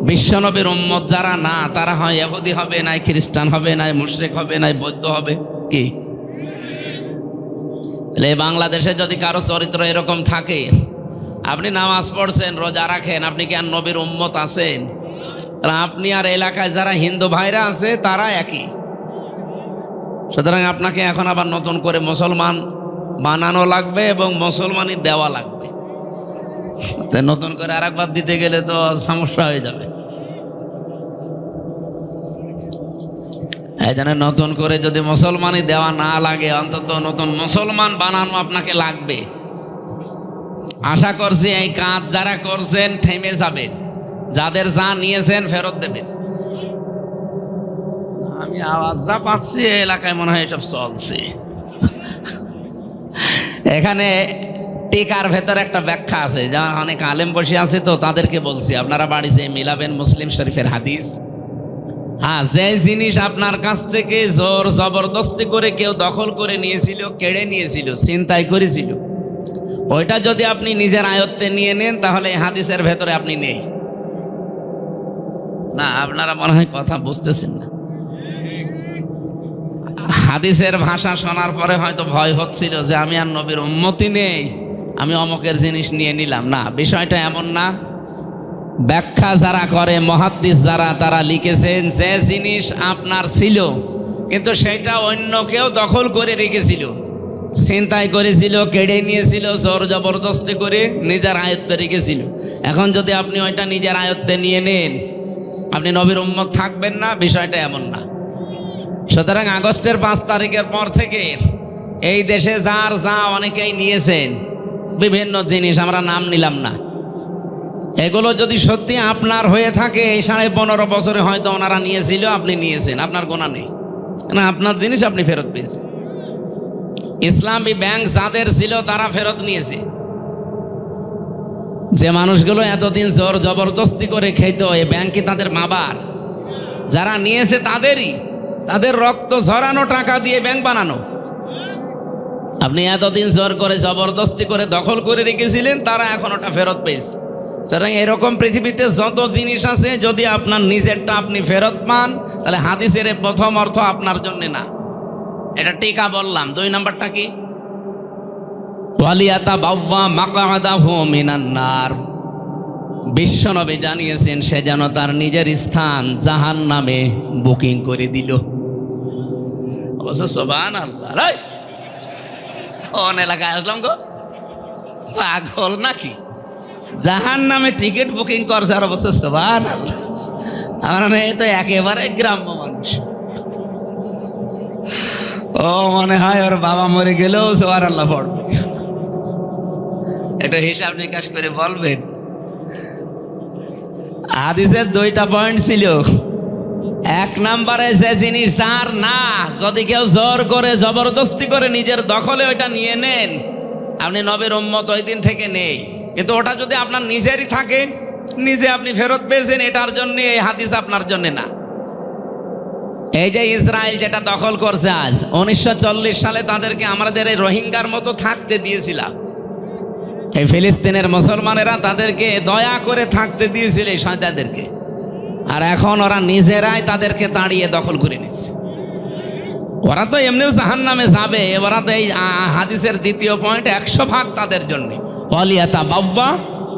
বিশ্ব নবীর উম্মত যারা না, তারা হয় ইহুদি হবে, নাই খ্রিস্টান হবে, নাই মুশরিক হবে, নাই বৌদ্ধ হবে। কি তাহলে বাংলাদেশে যদি কারো চরিত্র এরকম থাকে, আপনি নামাজ পড়ছেন, রোজা রাখেন, আপনি কি আর নবীর উম্মত আছেন? আপনি আর এলাকায় যারা হিন্দু ভাইরা আছে তারা একই। সুতরাং আপনাকে এখন আবার নতুন করে মুসলমান বানানো লাগবে এবং মুসলমানই দেওয়া লাগবে। নতুন করে আরেকবার দিতে গেলে তো সমস্যা হয়ে যাবে। এই জন্য নতুন করে যদি মুসলমানই দেওয়া না লাগে, অন্তত নতুন মুসলমান বানানো আপনাকে লাগবে। আশা করছি এই কাজ যারা করছেন থেমে যাবেন, যাদের যা নিয়েছেন ফেরত দেবেন। আমি আওয়াজ যা পাচ্ছি এলাকায় মনে হয় এসব চলছে। এখানে টিকার ভেতর একটা ব্যাখ্যা আছে, যারা অনেক আলেম বসে আছে তো তাদেরকে বলছি, আপনারা বাড়িতে মিলাবেন মুসলিম শরীফের হাদিস। হ্যাঁ, যে জিনিস আপনার কাছ থেকে জোর জবরদস্তি করে কেউ দখল করে নিয়েছিল, কেড়ে নিয়েছিল, ছিনতাই করেছিল, ওইটা যদি আপনি নিজের আয়ত্তে নিয়ে নেন, তাহলে হাদিসের ভেতরে আপনি নেই। না, আপনারা মনে হয় কথা বুঝতেছেন না। হাদিসের ভাষা শোনার পরে হয়তো ভয় হচ্ছিল যে আমি আর নবীর উম্মতি নেই, আমি অমকের জিনিস নিয়ে নিলাম। না, বিষয়টা এমন না। ব্যাখ্যা যারা করে, মুহাদ্দিস যারা, তারা লিখেছেন যে জিনিস আপনার ছিল কিন্তু সেটা অন্য কেউ দখল করে রেখেছিল, ছিনতাই করেছিল, কেড়ে নিয়েছিল, জোর জবরদস্তি করে নিজের আয়ত্তে রেখেছিল। এখন যদি আপনি ওইটা নিজের আয়ত্তে নিয়ে নেন, আপনি নবীর উম্মত থাকবেন না, বিষয়টা এমন না। সুতরাং আগস্টের 5 তারিখের পর থেকে এই দেশে যার যা অনেকেই নিয়েছেন বিভিন্ন জিনিস, আমরা নাম নিলাম না, এগুলো যদি সত্যি আপনার হয়ে থাকে এই 15.5 বছরে হয়তো ওনারা নিয়েছিল, আপনি নিয়েছেন, আপনার গোনা নেই, না আপনার জিনিস আপনি ফেরত পেয়েছেন। ইসলামী ব্যাংক যাদের ছিল তারা ফেরত নিয়েছে। যে মানুষগুলো এতদিন জোর জবরদস্তি করে খেত, এই ব্যাংকে তাদের মাবার, যারা নিয়েছে তাদেরই, তাদের রক্ত ঝরানো টাকা দিয়ে ব্যাংক বানানো। আপনি এতদিন জোর করে জবরদস্তি করে দখল করে রেখেছিলেন, তারা এখন ওটা ফেরত পেয়েছে। সুতরাং এরকম পৃথিবীতে যত জিনিস আছে, যদি আপনার নিজেরটা আপনি ফেরত পান, তাহলে হাদিসের প্রথম অর্থ আপনার জন্য না। এটা টিকা বললাম। 2 নাম্বারটা কি? ওয়ালিয়াতাবাওয়া মাকআদাহু মিনান নার। বিশ্বনবী জানিয়েছেন সে যেন তার নিজের স্থান জাহান্নামে বুকিং করে দিল। অবশ্য সুবহানাল্লাহ, কোন এলাকায় আসলাম গো, পাগল নাকি? জাহান্নামে টিকিট বুকিং করছে, আর অবশ্য সুবহানাল্লাহ। আমার মেয়ে তো একেবারে গ্রাম্য মানুষ, ও মনে হয় ওর বাবা মরে গেলেও সুবহানাল্লাহ পড়বে। একটা হিসাব নিকাশ করে বলবেন। হাদিসের 2টা পয়েন্ট ছিল। 1 নম্বরে যে জিনিস যার না, যদি কেউ জোর করে জবরদস্তি করে নিজের দখলে ওইটা নিয়ে নেন, আপনি নবীর উম্মত ওই দিন থেকে নেই। কিন্তু ওটা যদি আপনার নিজেরই থাকে, নিজে আপনি ফেরত পেয়েছেন, এটার জন্য এই হাদিস আপনার জন্য না। এই যে ইসরায়েল যেটা দখল করছে আজ, 1940 সালে তাদেরকে আমাদের এই রোহিঙ্গার মতো থাকতে দিয়েছিলাম। এই ফিলিস্তিনের মুসলমানেরা তাদেরকে দয়া করে থাকতে দিয়েছিল এই শয়তানদেরকে, আর এখন ওরা নিজেরাই তাদেরকে তাড়িয়ে দখল করে নিচ্ছে। ওরা তো এমনিও জাহান্নামে যাবে। ওরা তো এই হাদিসের 2য় পয়েন্ট 100% তাদের জন্য। ওয়ালিয়াতাবাওয়া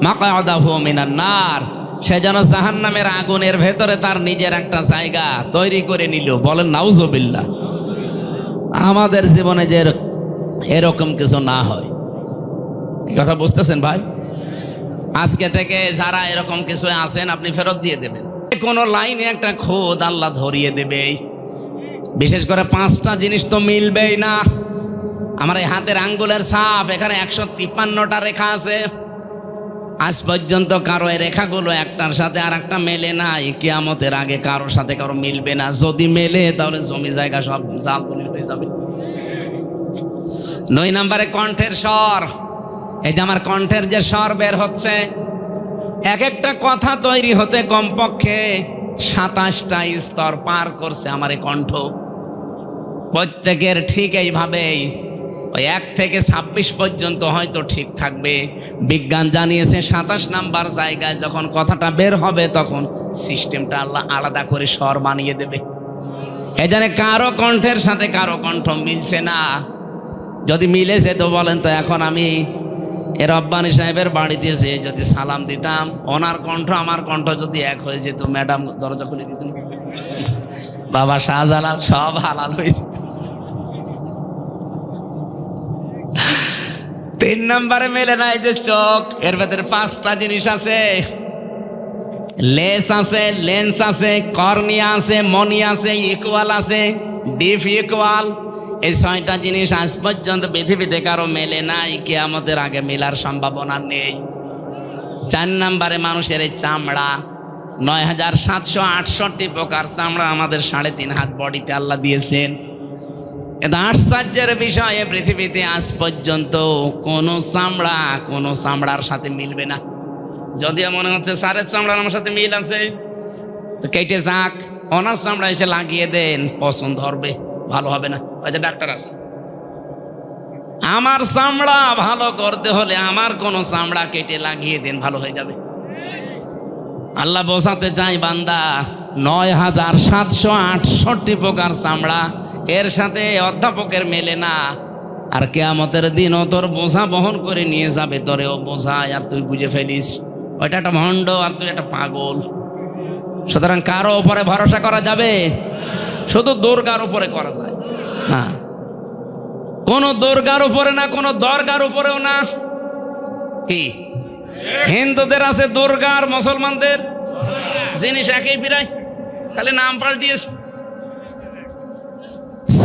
মাকআদাহু মিনান নার। সে যেন জাহান্নামের আগুনের ভেতরে তার নিজের একটা জায়গা তৈরি করে নিল। বলেন নাউজুবিল্লাহ। আমাদের জীবনে যে এরকম কিছু না হয়, কথা বুঝতেছেন ভাই? আজকে থেকে যারা এরকম কিছু আছেন, আপনি ফেরত দিয়ে দেবেন। কোনো লাইনে একটা খোদ আল্লাহ ধরিয়ে দেবে। বিশেষ করে 5টা জিনিস তো মিলবেই না। আমার এই হাতের আঙ্গুলের ছাপ, এখানে 153টা রেখা আছে। আজ পর্যন্ত কারো এই রেখাগুলো একটার সাথে আর একটা মেলে না। কিয়ামতের আগে কারোর সাথে কারো মিলবে না। যদি মেলে তাহলে জমি জায়গা সব জাল দলিল হয়ে যাবে। 2 নম্বরে কণ্ঠের স্বর। এই যে আমার কণ্ঠের যে স্বর বের হচ্ছে, এক একটা কথা তৈরি হতে কমপক্ষে 27টা স্তর পার করছে আমার এই কণ্ঠ। প্রত্যেকের ঠিক এইভাবেই ওই 1 থেকে 26 পর্যন্ত হয়তো ঠিক থাকবে। বিজ্ঞান জানিয়েছে 27 নাম্বার জায়গায় যখন কথাটা বের হবে, তখন সিস্টেমটা আল্লাহ আলাদা করে স্বর বানিয়ে দেবে। এই জন্য কারো কণ্ঠের সাথে কারো কণ্ঠ মিলছে না। যদি মিলেছে তো বলেন তো, এখন আমি রব্বানী সাহেবের বাড়িতে যে যদি সালাম দিতাম, ওনার কণ্ঠ আমার কণ্ঠ যদি এক হয়ে যেত, ম্যাডাম দরজা খুলে দিত, বাবা শাহজালাল, সব হালাল হয়ে যেত। 3 নম্বরে মেলে না এই যে চোখ। এর ভেতরে 5টা জিনিস আছে। লেন্স আছে, লেন্স আছে, কর্নিয়া আছে, মনি আছে, ইকুয়াল আছে, ডিপ ইকুয়াল। এই 6টা জিনিস আজ পর্যন্ত পৃথিবীতে কারো মেলে নাই। কিয়ামতের আগে মেলার সম্ভাবনা নেই। 4 নম্বরে মানুষের এই চামড়া। 9768 প্রকার চামড়া আমাদের 3.5 হাত বডিতে আল্লাহ দিয়েছেন। এটা আশ্চর্যের বিষয়, পৃথিবীতে আজ পর্যন্ত কোনো চামড়ার সাথে মিলবে না। যদিও মনে হচ্ছে স্যারের চামড়ার আমার সাথে মিল আছে, তো কেটে যাক, ওনার চামড়া এসে লাগিয়ে দেন, পছন্দ হবে, ভালো হবে না। ওই যে ডাক্তার আছে, আমার চামড়া ভালো করতে হলে আমার কোনো চামড়া কেটে লাগিয়ে দেন, ভালো হয়ে যাবে। আল্লাহ বোঝাতে চাই, বান্দা 9768 প্রকার চামড়া, এর সাথে অধ্যাপকের মেলে না। আর কিয়ামতের দিন ও তোর বোঝা বহন করে নিয়ে যাবে, তোরে ও বোঝায়, আর তুই বুঝে ফেলিস ওইটা একটা ভণ্ড আর তুই একটা পাগল। সুতরাং কারো উপরে ভরসা করা যাবে? শুধু দুর্গার উপরে করা যায় না। কোনো দুর্গার উপরে না, কোনো দরগার উপরেও না। কি হিন্দুদের আছে দুর্গা, আর মুসলমানদের জিনিস একই, প্রায় খালি নাম পাল্টিয়েছে।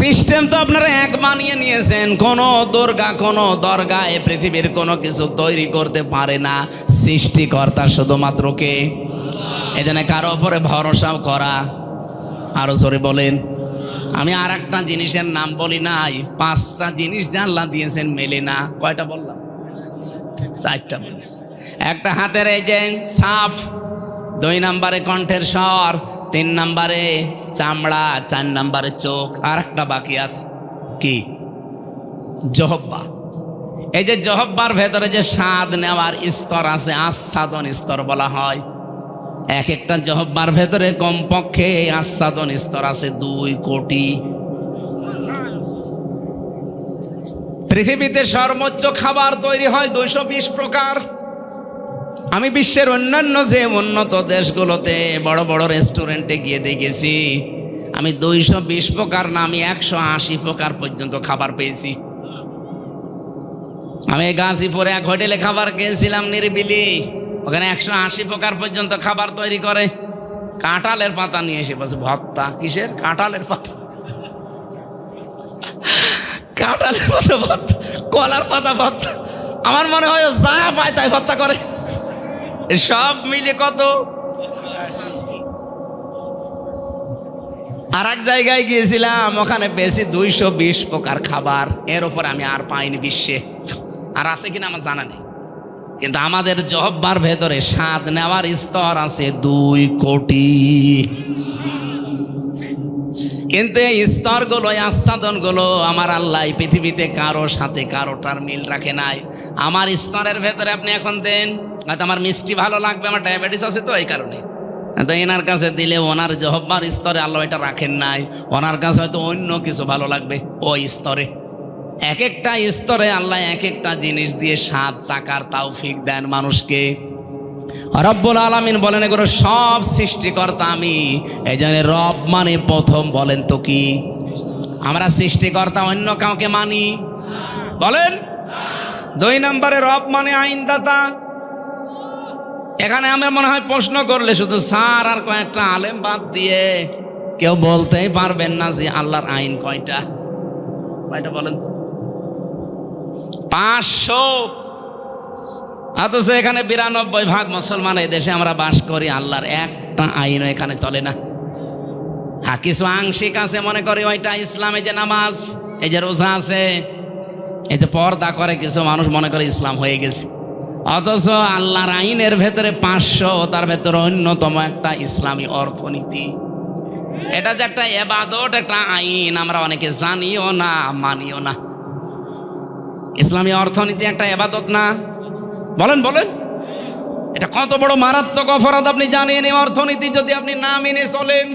সিস্টেম তো আপনারা এক বানিয়ে নিয়েছেন। কোনো দুর্গা কোনো দরগা এ পৃথিবীর কোনো কিছু তৈরি করতে পারে না, সৃষ্টিকর্তা শুধুমাত্র কে? এই জন্য কারো উপরে ভরসাও করা। আরো জোরে বলেন। আমি আর একটা জিনিসের নাম বলি নাই, 5টা জিনিস যে আল্লাহ দিয়েছেন মেলে না। কয়টা বললাম? 4টা বলেছি। একটা হাতের এই যে সাফ, 2 নম্বরে কণ্ঠের স্বর, 3 নম্বরে চামড়া, 4 নম্বরে চোখ, আর একটা বাকি আছে কি? জহব্বা। এই যে জহব্বার ভেতরে যে স্বাদ নেওয়ার স্তর আছে, আস্বাদন স্তর বলা হয়। এক একটা জহব্বার ভেতরে কমপক্ষে আস্বাদন স্তর আছে 2 কোটি। পৃথিবীতে সর্বোচ্চ খাবার তৈরি হয় 220 প্রকার। আমি বিশ্বের অন্যান্য যে উন্নত দেশগুলোতে বড় বড় রেস্টুরেন্টে গিয়ে দেখেছি, আমি 220 প্রকার না, আমি 180 প্রকার পর্যন্ত খাবার পেয়েছি। আমি গাজীপুরে এক হোটেলে খাবার খেয়েছিলাম নিরিবিলি, ওখানে 180 প্রকার পর্যন্ত খাবার তৈরি করে। কাঁঠালের পাতা নিয়ে এসে বলছে ভর্তা। কিসের? কাঁঠালের পাতা। কাঁঠালের পাতা ভর্তা, কলার পাতা ভর্তা। আমার মনে হয় যা পায় তাই ভর্তা করে। সব মিলে কত? আর এক জায়গায় গিয়েছিলাম, ওখানে পেয়েছি 220 প্রকার খাবার। এর উপর আমি আর পাইনি বিশ্বে। আর আছে কিনা আমার জানা নেই, কিন্তু আমাদের জহব্বার ভেতরে স্বাদ নেওয়ার স্তর আছে 2 কোটি। কিন্তু এই স্তরগুলো, আস্বাদনগুলো আমার আল্লাহ পৃথিবীতে কারোর সাথে কারোটার মিল রাখে নাই। আমার স্তরের ভেতরে আপনি এখন দেন, হয়তো আমার মিষ্টি ভালো লাগবে, আমার ডায়াবেটিস আছে তো এই কারণে, তো এনার কাছে দিলে ওনার জহব্বার স্তরে আল্লাহ এটা রাখেন নাই। ওনার কাছে হয়তো অন্য কিছু ভালো লাগবে ওই স্তরে। এক একটা স্তরে আল্লাহ এক একটা জিনিস দিয়ে স্বাদ চাকার তৌফিক দেন মানুষকে। রব্বুল আলামিন বলেন এগুলো সব সৃষ্টিকর্তা আমি। এই জন্য রব মানে প্রথম বলেন তো কি? আমরা সৃষ্টিকর্তা অন্য কাউকে মানি? বলেন। 2 নম্বরে রব মানে আইনদাতা। এখানে আমার মনে হয় প্রশ্ন করলে শুধু স্যার আর কয়েকটা আলেম বাদ দিয়ে কেউ বলতেই পারবেন না যে আল্লাহর আইন কয়টা। বলেন তো? 500। অথচ এখানে 92% মুসলমান এই দেশে আমরা বাস করি, আল্লাহর একটা আইনও এখানে চলে না। হ্যাঁ, কিছু আংশিক আছে, মনে করি ওইটা ইসলামে যে নামাজ, এই যে রোজা আছে, এই যে পর্দা করে, কিছু মানুষ মনে করে ইসলাম হয়ে গেছে। অথচ আল্লাহর আইনের ভেতরে 500, তার ভেতরে অন্যতম একটা ইসলামী অর্থনীতি। এটা যে একটা ইবাদত, একটা আইন, আমরা অনেকে জানিও না, মানিও না। ইসলামী অর্থনীতি একটা ইবাদত না? বলেন বলেন। এটা কত বড় মারাত্মক অপরাধ আপনি জানেন? এই অর্থনীতি যদি আপনি না মেনে চলেন,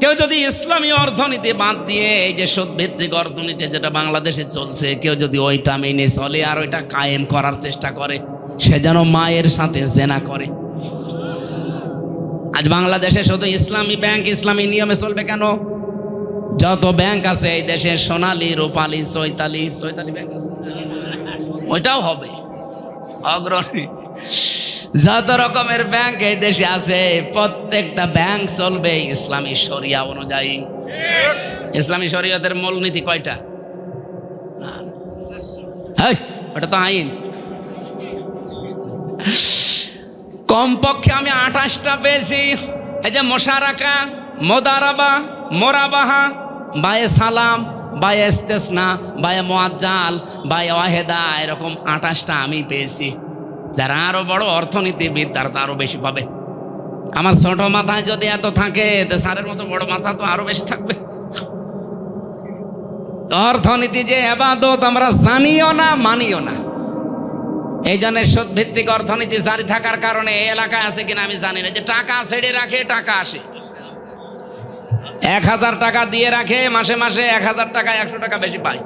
কেউ যদি ইসলামী অর্থনীতি বাদ দিয়ে এই যে সুদভিত্তিক অর্থনীতি যেটা বাংলাদেশে চলছে, কেউ যদি ওইটা মেনে চলে আর ওইটা কায়েম করার চেষ্টা করে, সে যেন মায়ের সাথে জেনা করে। আজ বাংলাদেশে শুধু ইসলামী ব্যাংক ইসলামী নিয়মে চলবে কেন? যত ব্যাংক আছে এই দেশে, সোনালী, রূপালী, চৈতালি ব্যাংক আছে, ওইটাও হবে অগ্রণী। যত রকমের ব্যাংক এই দেশে আছে, প্রত্যেকটা ব্যাংক চলবে ইসলামী শরিয়া অনুযায়ী। ইসলামী শরিয়তের মূলনীতি কয়টা? ওটা তো আইন। কমপক্ষে আমি 28টা পেয়েছি। এই যে মোশারাকা, মোদারাবা, মোরাবাহা, বায়ে সালাম, বায়ে ইস্তেসনা, বায়ে মুআজ্জাল, বায়ে ওয়াহেদা, এরকম 28টা আমি পেয়েছি। যারা আরো বড় অর্থনীতিবিদ তারা তো আরো বেশি পাবে। আমার ছোট মাথায় যদি এত থাকে, তো স্যারের মতো বড় মাথা তো আরো বেশি থাকবে। অর্থনীতি যে ইবাদত আমরা জানিও না, মানিও না। এই জন্য সুদভিত্তিক অর্থনীতি জারি থাকার কারণে এই এলাকায় আছে কিনা আমি জানি না, যে টাকা ছেড়ে রাখে টাকা আসে। 1000 টাকা দিয়ে রাখে, মাসে মাসে 1000 টাকা 100 টাকা বেশি পায়।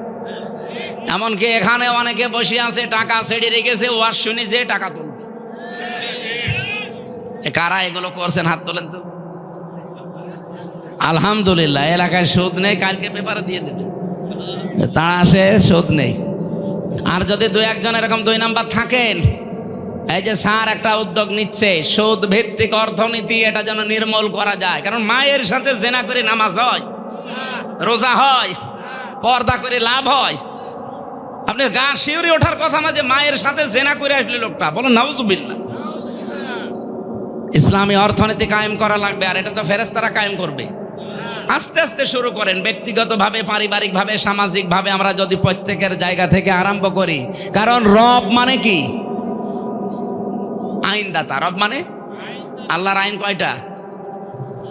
এমনকি এখানে অনেকে বসে আছে, টাকা ছেড়ে রেখেছে, ওয়াজ শুনি যে টাকা তুলবে। কারা এগুলো করছেন হাত তোলেন তো। আলহামদুলিল্লাহ, এলাকায় সুদ নেই, কালকে পেপারে দিয়ে দেবে, তা আসে সুদ নেই। আর যদি 2-1 এরকম 2 নাম্বার থাকেন, এই যে স্যার একটা উদ্যোগ নিচ্ছে সুদ ভিত্তিক অর্থনীতি, এটা যেন নির্মূল করা যায়। কারণ মায়ের সাথে জেনা করে নামাজ হয়। রোজা হয়, পর্দা করে লাভ হয়? আপনার গা শিউরে ওঠার কথা না যে মায়ের সাথে জেনা করে আসলে লোকটা, বলো নাউজুবিল্লাহ। ইসলামী অর্থনীতি কায়েম করা লাগবে, আর এটা তো ফেরেশতারা কায়েম করবে। আস্তে আস্তে শুরু করেন, ব্যক্তিগতভাবে, পারিবারিকভাবে, সামাজিকভাবে আমরা যদি প্রত্যেকের জায়গা থেকে আরম্ভ করি। কারণ রব মানে কি? আইনদাতা। রব মানে আল্লাহর আইন কয়টা?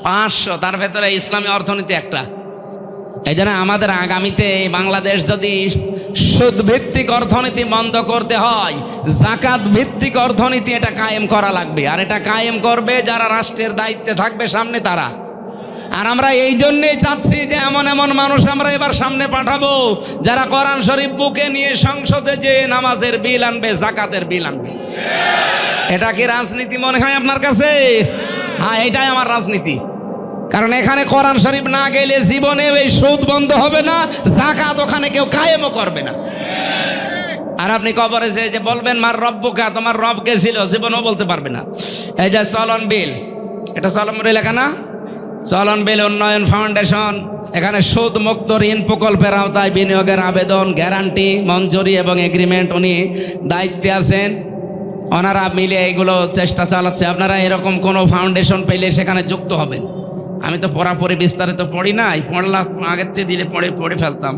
500, তার ভেতরে ইসলামী অর্থনীতি একটা। এই জন্য আমাদের আগামীতে বাংলাদেশ যদি সুদ ভিত্তিক অর্থনীতি বন্ধ করতে হয়, জাকাত ভিত্তিক অর্থনীতি এটা কায়েম করা লাগবে। আর এটা কায়েম করবে যারা রাষ্ট্রের দায়িত্বে থাকবে সামনে, তারা। আর আমরা এই জন্যেই চাচ্ছি যে এমন এমন মানুষ আমরা এবার সামনে পাঠাবো যারা কোরআন শরীফ বুকে নিয়ে সংসদে যে নামাজের বিল আনবে, জাকাতের বিল আনবে। এটা কি রাজনীতি মনে হয় আপনার কাছে? হ্যাঁ, এটাই আমার রাজনীতি। কারণ এখানে কোরআন শরীফ না গেলে জীবনে এই সুদ বন্ধ হবে না, জাকাত ওখানে কেউ কায়েমও করবে না। আর আপনি কবরে যে বলবেন মার রব্বুকা, তোমার রব কে ছিল, জীবনও বলতে পারবে না। এই যে চলন বিল, এটা চলন বিল লেখা না? চলন বিল উন্নয়ন ফাউন্ডেশন, এখানে সুদ মুক্ত ঋণ প্রকল্পের আওতায় বিনিয়োগের আবেদন, গ্যারান্টি, মঞ্জুরি এবং এগ্রিমেন্ট উনি দায়িত্বে আছেন। ওনারা মিলে এগুলো চেষ্টা চালাচ্ছে। আপনারা এরকম কোনো ফাউন্ডেশন পেলে সেখানে যুক্ত হবেন। আমি তো পড়াপড়ি বিস্তারিত পড়ি নাই, পড়লাম আগের থেকে দিলে পড়ে ফেলতাম।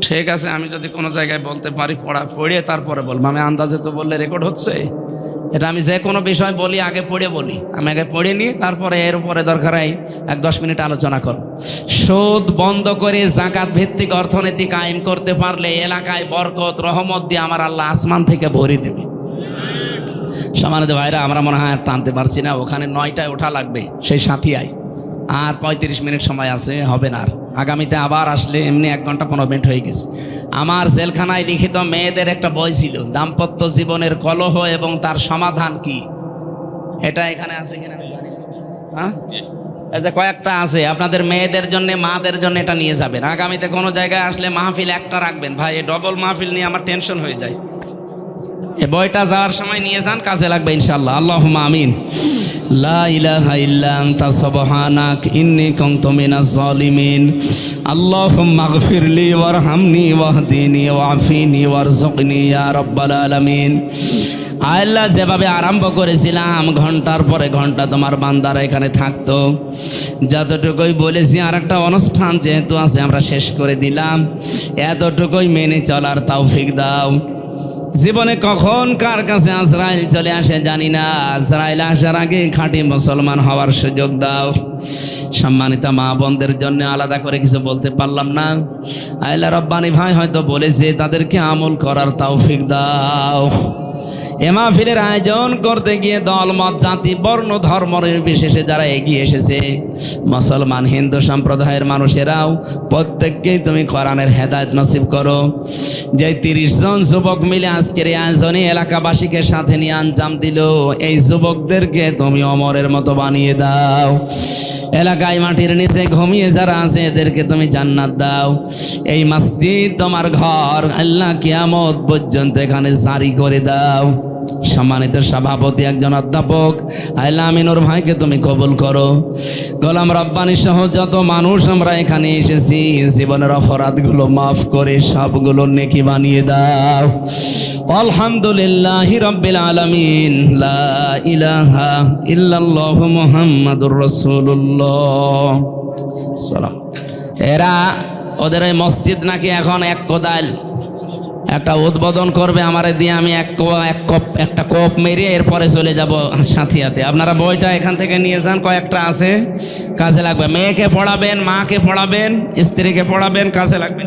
ঠিক আছে, আমি যদি কোনো জায়গায় বলতে পারি পড়ে তারপরে বলবো। আমি আন্দাজে তো বললে রেকর্ড হচ্ছে। এটা আমি যে কোনো বিষয় বলি আগে পড়ে বলি। আমি আগে পড়ে নিই, তারপরে এর উপরে দরকার হয় 1-10 মিনিট আলোচনা করব। সুদ বন্ধ করে জাকাত ভিত্তিক অর্থনীতি কায়েম করতে পারলে এলাকায় বরকত, রহমত দিয়ে আমার আল্লাহ আসমান থেকে ভরে দেবে। সম্মানিত ভাইরা, আমরা মনে হয় আর টানতে পারছি না। ওখানে 9টায় ওঠা লাগবে, সেই সাথিয়ায়। আর 35 মিনিট সময় আছে, হবে না আর। আগামীতে আবার আসলে এমনি 1 ঘন্টা 15 মিনিট হয়ে গেছে। আমার জেলখানায় লিখিত মেয়েদের একটা বই ছিল, দাম্পত্য জীবনের কলহ এবং তার সমাধান কি। এটা এখানে আছে কিনা আমি জানি না। হ্যাঁ, এই যে কয়েকটা আছে, আপনাদের মেয়েদের জন্য, মাদের জন্য এটা নিয়ে যাবেন। আগামীতে কোনো জায়গায় আসলে মাহফিল একটা রাখবেন। ভাই, এই ডবল মাহফিল নিয়ে আমার টেনশন হয়ে যায়। এই বইটা যাওয়ার সময় নিয়ে যান, কাজে লাগবে ইনশাআল্লাহ। আল্লাহুম্মা আমিন। লা ইলাহা ইল্লা আনতা সুবহানাক ইন্নী কুনতু মিনাজ জালিমিন। আল্লাহুম্মা গফিরলি ওয়ারহামনি ওয়াহদিনি ওয়াফিনি ওয়ারযুকনি ইয়া রাব্বাল আলামিন। আল্লাহ, যেভাবে আরম্ভ করেছিলাম ঘন্টার পরে ঘন্টা তোমার বান্দারা এখানে থাকতো, যতটুকুই বলেছি আর একটা অনুষ্ঠান যেহেতু আছে আমরা শেষ করে দিলাম, এতটুকুই মেনে চলার তৌফিক দাও। জীবনে কখন কার কাছে আজরাইল চলে আসে জানি না, আজরাইল আসার আগে খাঁটি মুসলমান হওয়ার সুযোগ দাও। সম্মানিত মা বোনদের জন্য আলাদা করে কিছু বলতে পারলাম না। আল্লাহ রব্বানি ভাই হয়তো বলেছে, তাদেরকে আমল করার তৌফিক দাও। এ মাহফিলের আয়োজন করতে গিয়ে দলমত, জাতি, বর্ণ, ধর্ম নির্বিশেষে যারা এগিয়ে এসেছে, মুসলমান, হিন্দু সম্প্রদায়ের মানুষেরাও, প্রত্যেককেই তুমি কোরআনের হেদায়েত নসিব করো। যে 30 জন যুবক মিলে আজকের এই আয়োজনে এলাকাবাসীকে সাথে নিয়ে আঞ্জাম দিল, এই যুবকদেরকে তুমি ওমরের মতো বানিয়ে দাও। এলাকায় মাটির নিচে ঘুমিয়ে যারা আছে এদেরকে তুমি জান্নাত দাও। এই মসজিদ তোমার ঘর, আল্লাহ কিয়ামত পর্যন্ত এখানে জারি করে দাও। সম্মানিত সভাপতি, একজন অধ্যাপক আল্লাহ আমিনুর ভাইকে তুমি কবুল করো। গোলাম রব্বানি সহ যত মানুষ আমরা এখানে এসেছি, জীবনের অপরাধগুলো মাফ করে সবগুলো নেকি বানিয়ে দাও। আলহামদুলিল্লাহি রাব্বিল আলামিন। লা ইলাহা ইল্লাল্লাহু মুহাম্মাদুর রাসূলুল্লাহ। সালাম। এরা ওদের এই মসজিদ নাকি এখন এক কোদাল একটা উদ্বোধন করবে আমারে দিয়ে, আমি একটা কোপ মেরে এরপরে চলে যাব সাথিয়াতে। আপনারা বইটা এখান থেকে নিয়ে যান, কয়েকটা আছে, কাজে লাগবে। মেয়েকে পড়াবেন, মাকে পড়াবেন, স্ত্রীকে পড়াবেন, কাজে লাগবে।